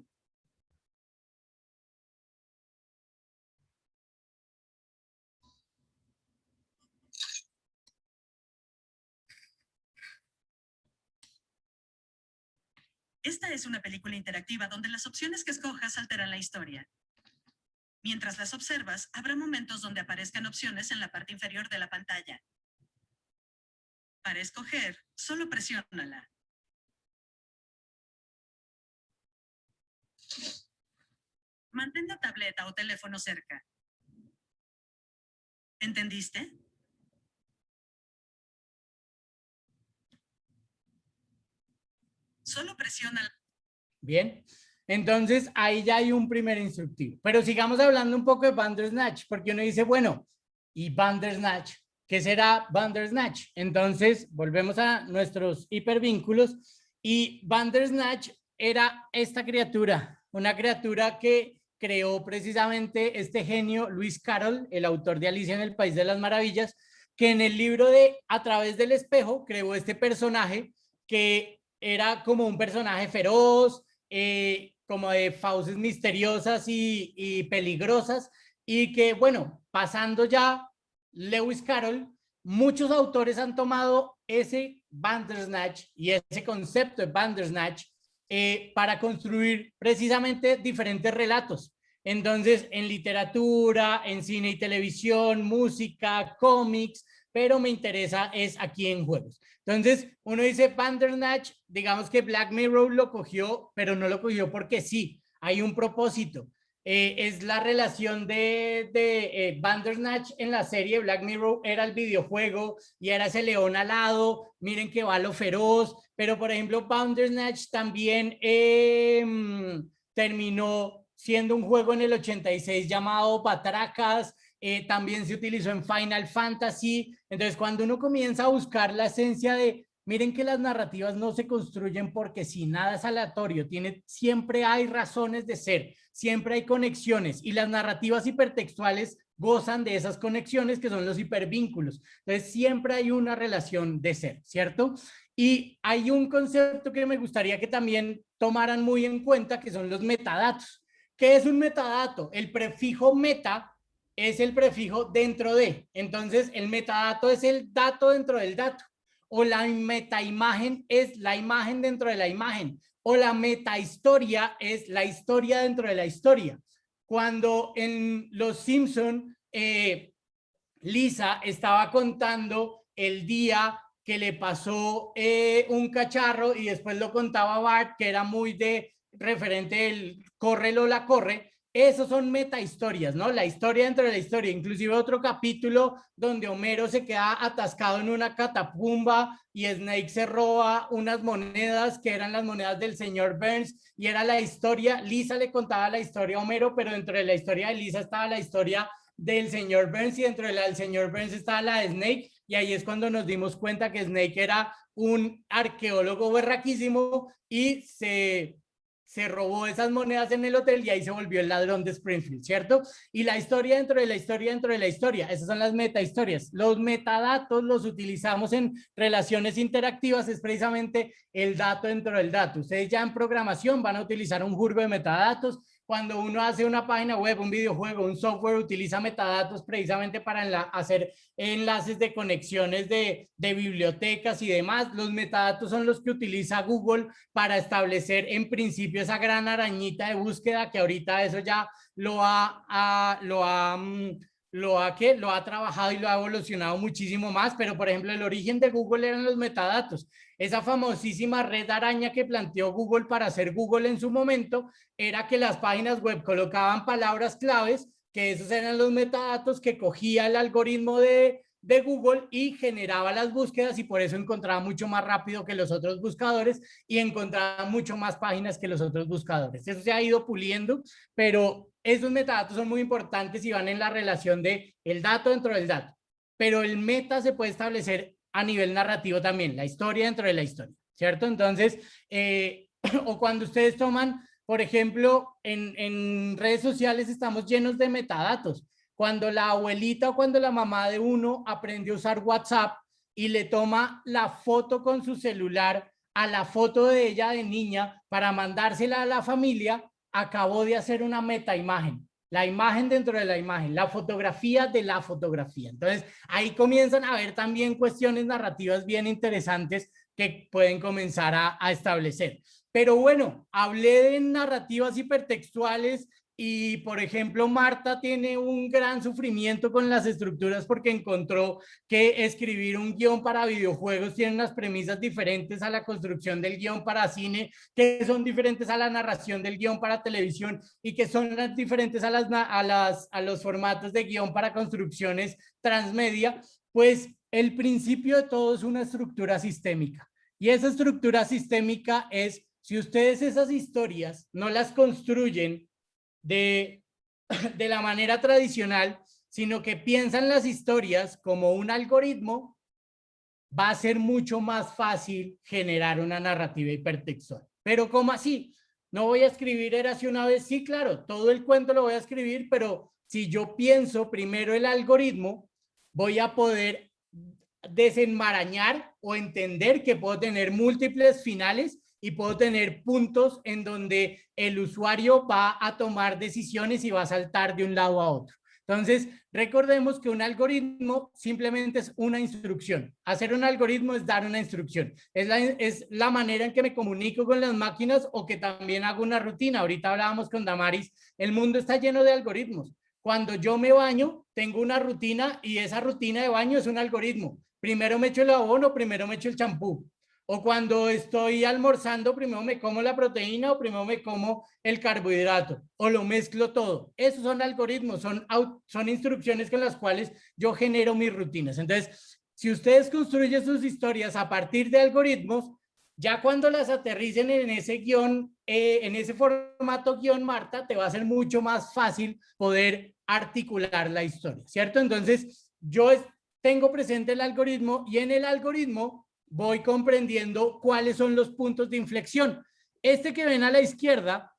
Esta es una película interactiva donde las opciones que escojas alteran la historia. Mientras las observas, habrá momentos donde aparezcan opciones en la parte inferior de la pantalla. Para escoger, solo presiónala. Mantén la tableta o teléfono cerca. ¿Entendiste? Solo presiona. Bien, entonces ahí ya hay un primer instructivo. Pero sigamos hablando un poco de Bandersnatch, porque uno dice, bueno, ¿y Bandersnatch? ¿Qué será Bandersnatch? Entonces volvemos a nuestros hipervínculos y Bandersnatch era esta criatura, una criatura que creó precisamente este genio Lewis Carroll, el autor de Alicia en el País de las Maravillas, que en el libro de A través del espejo creó este personaje que era como un personaje feroz, como de fauces misteriosas y peligrosas, y que, bueno, pasando ya Lewis Carroll, muchos autores han tomado ese Bandersnatch y ese concepto de Bandersnatch para construir precisamente diferentes relatos. Entonces, en literatura, en cine y televisión, música, cómics, pero me interesa es aquí en juegos. Entonces, uno dice Bandersnatch, digamos que Black Mirror lo cogió, pero no lo cogió porque sí, hay un propósito. Es la relación de Bandersnatch en la serie Black Mirror, era el videojuego y era ese león alado, miren que va lo feroz, pero por ejemplo Bandersnatch también terminó siendo un juego en el 86 llamado Batracas, también se utilizó en Final Fantasy. Entonces cuando uno comienza a buscar la esencia de, miren que las narrativas no se construyen porque si nada es aleatorio, siempre hay razones de ser, siempre hay conexiones y las narrativas hipertextuales gozan de esas conexiones que son los hipervínculos. Entonces siempre hay una relación de ser, ¿cierto? Y hay un concepto que me gustaría que también tomaran muy en cuenta, que son los metadatos. ¿Qué es un metadato? El prefijo meta es el prefijo dentro de. Entonces, el metadato es el dato dentro del dato. O la metaimagen es la imagen dentro de la imagen. O la metahistoria es la historia dentro de la historia. Cuando en Los Simpson, Lisa estaba contando el día que le pasó un cacharro y después lo contaba Bart, que era muy de referente el corre Lola corre. Esos son metahistorias, ¿no? La historia dentro de la historia. Inclusive otro capítulo donde Homero se queda atascado en una catapumba y Snake se roba unas monedas que eran las monedas del señor Burns y era la historia. Lisa le contaba la historia a Homero, pero dentro de la historia de Lisa estaba la historia del señor Burns y dentro de la del señor Burns estaba la de Snake, y ahí es cuando nos dimos cuenta que Snake era un arqueólogo berraquísimo y se robó esas monedas en el hotel y ahí se volvió el ladrón de Springfield, ¿cierto? Y la historia dentro de la historia dentro de la historia, esas son las metahistorias. Los metadatos los utilizamos en relaciones interactivas, es precisamente el dato dentro del dato. Ustedes ya en programación van a utilizar un jurgo de metadatos. Cuando uno hace una página web, un videojuego, un software, utiliza metadatos precisamente para hacer enlaces de conexiones de bibliotecas y demás. Los metadatos son los que utiliza Google para establecer en principio esa gran arañita de búsqueda, que ahorita eso ya lo ha trabajado y lo ha evolucionado muchísimo más, pero por ejemplo el origen de Google eran los metadatos. Esa famosísima red araña que planteó Google para hacer Google en su momento era que las páginas web colocaban palabras claves, que esos eran los metadatos que cogía el algoritmo de Google y generaba las búsquedas, y por eso encontraba mucho más rápido que los otros buscadores y encontraba mucho más páginas que los otros buscadores. Eso se ha ido puliendo, pero esos metadatos son muy importantes y van en la relación de el dato dentro del dato. Pero el meta se puede establecer a nivel narrativo también, la historia dentro de la historia, ¿cierto? Entonces, o cuando ustedes toman, por ejemplo, en redes sociales estamos llenos de metadatos. Cuando la abuelita o cuando la mamá de uno aprendió a usar WhatsApp y le toma la foto con su celular a la foto de ella de niña para mandársela a la familia, acabó de hacer una metaimagen. La imagen dentro de la imagen, la fotografía de la fotografía. Entonces, ahí comienzan a haber también cuestiones narrativas bien interesantes que pueden comenzar a establecer. Pero bueno, hablé de narrativas hipertextuales y, por ejemplo, Marta tiene un gran sufrimiento con las estructuras porque encontró que escribir un guión para videojuegos tiene unas premisas diferentes a la construcción del guión para cine, que son diferentes a la narración del guión para televisión y que son diferentes a los formatos de guión para construcciones transmedia. Pues el principio de todo es una estructura sistémica, y esa estructura sistémica es, si ustedes esas historias no las construyen de la manera tradicional, sino que piensan las historias como un algoritmo, va a ser mucho más fácil generar una narrativa hipertextual. Pero ¿cómo así? No voy a escribir Érase una vez. Sí, claro, todo el cuento lo voy a escribir, pero si yo pienso primero el algoritmo, voy a poder desenmarañar o entender que puedo tener múltiples finales y puedo tener puntos en donde el usuario va a tomar decisiones y va a saltar de un lado a otro. Entonces, recordemos que un algoritmo simplemente es una instrucción. Hacer un algoritmo es dar una instrucción. Es la manera en que me comunico con las máquinas o que también hago una rutina. Ahorita hablábamos con Damaris, el mundo está lleno de algoritmos. Cuando yo me baño, tengo una rutina y esa rutina de baño es un algoritmo. Primero me echo el jabón o primero me echo el champú. O cuando estoy almorzando, primero me como la proteína o primero me como el carbohidrato o lo mezclo todo. Esos son algoritmos, son instrucciones con las cuales yo genero mis rutinas. Entonces, si ustedes construyen sus historias a partir de algoritmos, ya cuando las aterricen en ese guión, en ese formato guión, Marta, te va a ser mucho más fácil poder articular la historia, ¿cierto? Entonces, yo tengo presente el algoritmo y en el algoritmo voy comprendiendo cuáles son los puntos de inflexión. Este que ven a la izquierda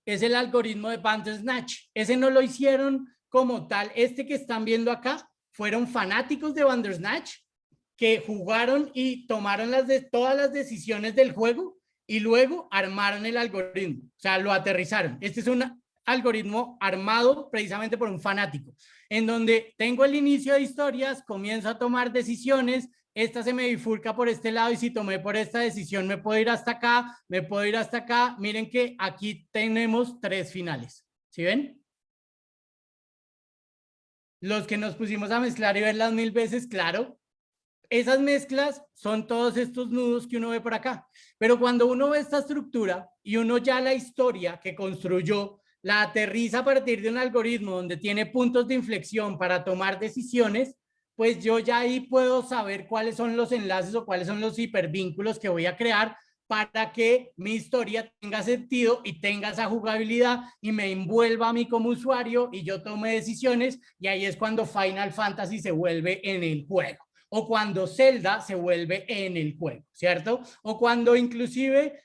es el algoritmo de Bandersnatch. Ese no lo hicieron como tal. Este que están viendo acá fueron fanáticos de Bandersnatch que jugaron y tomaron todas las decisiones del juego y luego armaron el algoritmo. O sea, lo aterrizaron. Este es un algoritmo armado precisamente por un fanático, en donde tengo el inicio de historias, comienzo a tomar decisiones, esta se me bifurca por este lado y si tomé por esta decisión me puedo ir hasta acá, me puedo ir hasta acá. Miren que aquí tenemos 3 finales. ¿Sí ven? Los que nos pusimos a mezclar y verlas 1000 veces, claro, esas mezclas son todos estos nudos que uno ve por acá. Pero cuando uno ve esta estructura y uno ya la historia que construyó, la aterriza a partir de un algoritmo donde tiene puntos de inflexión para tomar decisiones, pues yo ya ahí puedo saber cuáles son los enlaces o cuáles son los hipervínculos que voy a crear para que mi historia tenga sentido y tenga esa jugabilidad y me envuelva a mí como usuario y yo tome decisiones, y ahí es cuando Final Fantasy se vuelve en el juego, o cuando Zelda se vuelve en el juego, ¿cierto? O cuando inclusive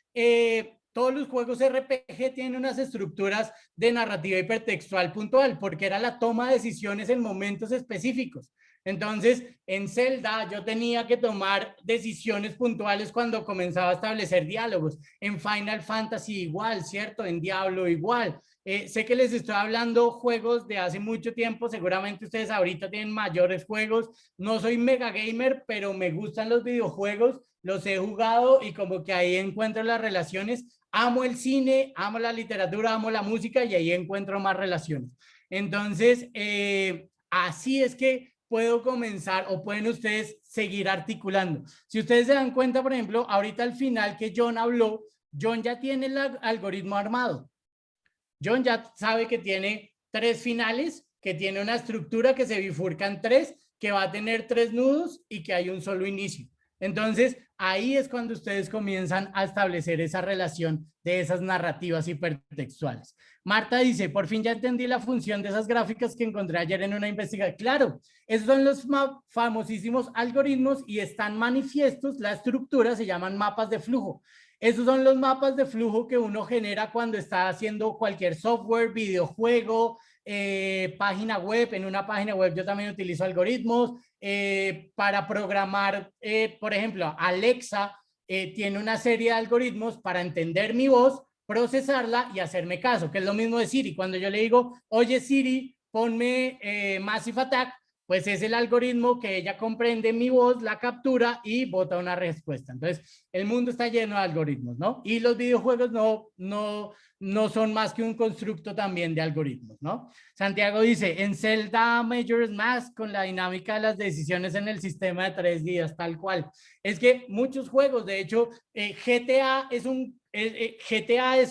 todos los juegos RPG tienen unas estructuras de narrativa hipertextual puntual, porque era la toma de decisiones en momentos específicos. Entonces, en Zelda yo tenía que tomar decisiones puntuales cuando comenzaba a establecer diálogos. En Final Fantasy igual, ¿cierto? En Diablo igual. Sé que les estoy hablando juegos de hace mucho tiempo, seguramente ustedes ahorita tienen mayores juegos. No soy mega gamer, pero me gustan los videojuegos, los he jugado y como que ahí encuentro las relaciones. Amo el cine, amo la literatura, amo la música y ahí encuentro más relaciones. Entonces, así es que puedo comenzar o pueden ustedes seguir articulando. Si ustedes se dan cuenta, por ejemplo, ahorita al final que John habló, John ya tiene el algoritmo armado. John ya sabe que tiene 3 finales, que tiene una estructura que se bifurca en 3, que va a tener 3 nudos y que hay un solo inicio. Entonces, ahí es cuando ustedes comienzan a establecer esa relación de esas narrativas hipertextuales. Marta dice, por fin ya entendí la función de esas gráficas que encontré ayer en una investigación. Claro, esos son los famosísimos algoritmos y están manifiestos, la estructura se llaman mapas de flujo. Esos son los mapas de flujo que uno genera cuando está haciendo cualquier software, videojuego, página web. En una página web yo también utilizo algoritmos para programar, por ejemplo, Alexa tiene una serie de algoritmos para entender mi voz, procesarla y hacerme caso, que es lo mismo de Siri. Cuando yo le digo, oye Siri, ponme Massive Attack, pues es el algoritmo que ella comprende mi voz, la captura y bota una respuesta. Entonces, el mundo está lleno de algoritmos, ¿no? Y los videojuegos no son más que un constructo también de algoritmos, ¿no? Santiago dice, en Zelda Majora's Mask con la dinámica de las decisiones en el sistema de 3 días, tal cual. Es que muchos juegos, de hecho, GTA es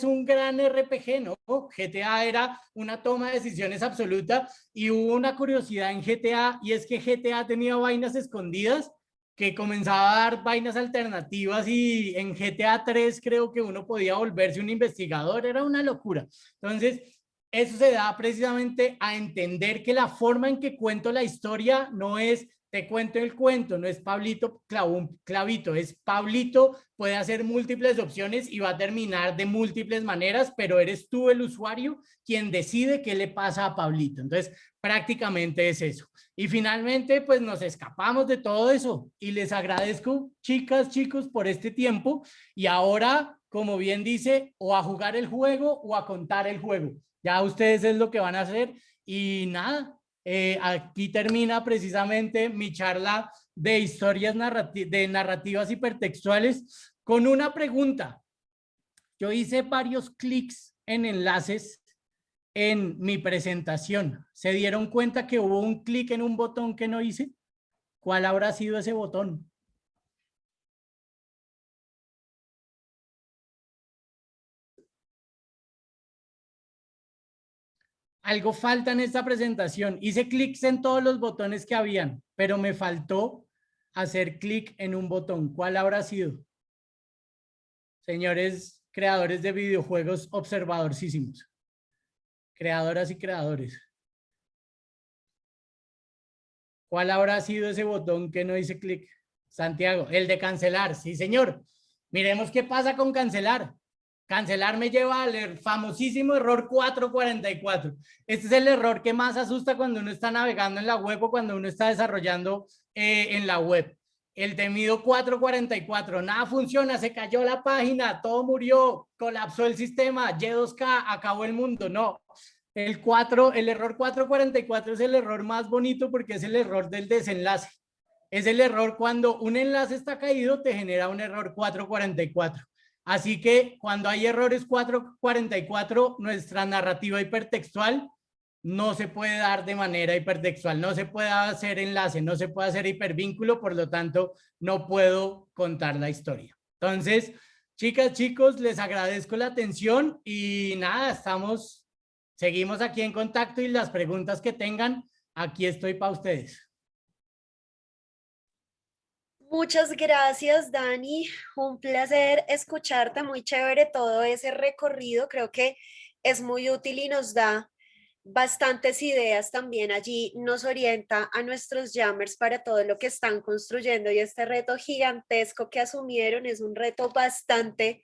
un gran RPG, ¿no? GTA era una toma de decisiones absoluta y hubo una curiosidad en GTA y es que GTA tenía vainas escondidas que comenzaba a dar vainas alternativas y en GTA 3 creo que uno podía volverse un investigador, era una locura. Entonces, eso se da precisamente a entender que la forma en que cuento la historia no es te cuento el cuento, no es Pablito clavó un clavito, es Pablito puede hacer múltiples opciones y va a terminar de múltiples maneras, pero eres tú el usuario quien decide qué le pasa a Pablito. Entonces, prácticamente es eso. Y finalmente, pues nos escapamos de todo eso y les agradezco, chicas, chicos, por este tiempo. Y ahora, como bien dice, o a jugar el juego o a contar el juego. Ya ustedes es lo que van a hacer y nada. Aquí termina precisamente mi charla de historias de narrativas hipertextuales con una pregunta. Yo hice varios clics en enlaces en mi presentación. ¿Se dieron cuenta que hubo un clic en un botón que no hice? ¿Cuál habrá sido ese botón? Algo falta en esta presentación. Hice clics en todos los botones que habían, pero me faltó hacer clic en un botón. ¿Cuál habrá sido? Señores creadores de videojuegos observadorísimos. Creadoras y creadores. ¿Cuál habrá sido ese botón que no hice clic? Santiago, el de cancelar. Sí, señor. Miremos qué pasa con cancelar. Cancelar me lleva al famosísimo error 444. Este es el error que más asusta cuando uno está navegando en la web o cuando uno está desarrollando en la web. El temido 444. Nada funciona, se cayó la página, todo murió, colapsó el sistema, Y2K, acabó el mundo. No. El error 444 es el error más bonito porque es el error del desenlace. Es el error cuando un enlace está caído, te genera un error 444. Así que cuando hay errores 444, nuestra narrativa hipertextual no se puede dar de manera hipertextual, no se puede hacer enlace, no se puede hacer hipervínculo, por lo tanto, no puedo contar la historia. Entonces, chicas, chicos, les agradezco la atención y nada, seguimos aquí en contacto y las preguntas que tengan, aquí estoy para ustedes. Muchas gracias, Dani. Un placer escucharte, muy chévere todo ese recorrido. Creo que es muy útil y nos da bastantes ideas también allí, nos orienta a nuestros jammers para todo lo que están construyendo y este reto gigantesco que asumieron es un reto bastante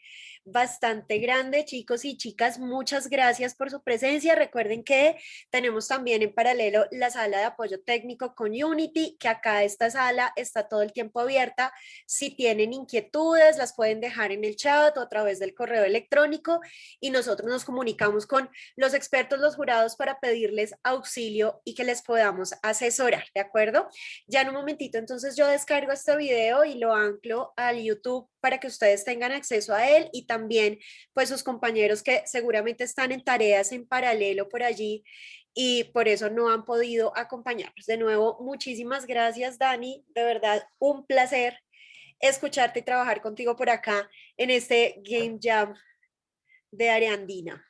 grande, chicos y chicas. Muchas gracias por su presencia. Recuerden que tenemos también en paralelo la sala de apoyo técnico con Unity, que acá esta sala está todo el tiempo abierta. Si tienen inquietudes, las pueden dejar en el chat o a través del correo electrónico y nosotros nos comunicamos con los expertos, los jurados, para pedirles auxilio y que les podamos asesorar, ¿de acuerdo? Ya en un momentito, entonces yo descargo este video y lo anclo al YouTube para que ustedes tengan acceso a él y también pues sus compañeros que seguramente están en tareas en paralelo por allí y por eso no han podido acompañarnos. De nuevo, muchísimas gracias, Dani, de verdad un placer escucharte y trabajar contigo por acá en este Game Jam de Área Andina.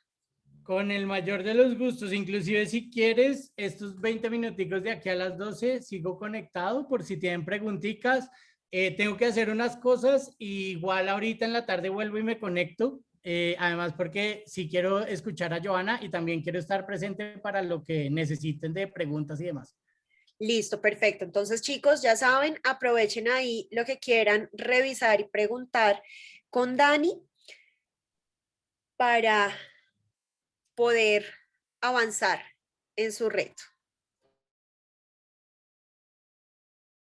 Con el mayor de los gustos, inclusive si quieres, estos 20 minuticos de aquí a las 12 sigo conectado por si tienen preguntitas. Tengo que hacer unas cosas, igual ahorita en la tarde vuelvo y me conecto, además porque sí quiero escuchar a Johanna y también quiero estar presente para lo que necesiten de preguntas y demás. Listo, perfecto. Entonces, chicos, ya saben, aprovechen ahí lo que quieran revisar y preguntar con Dani para poder avanzar en su reto.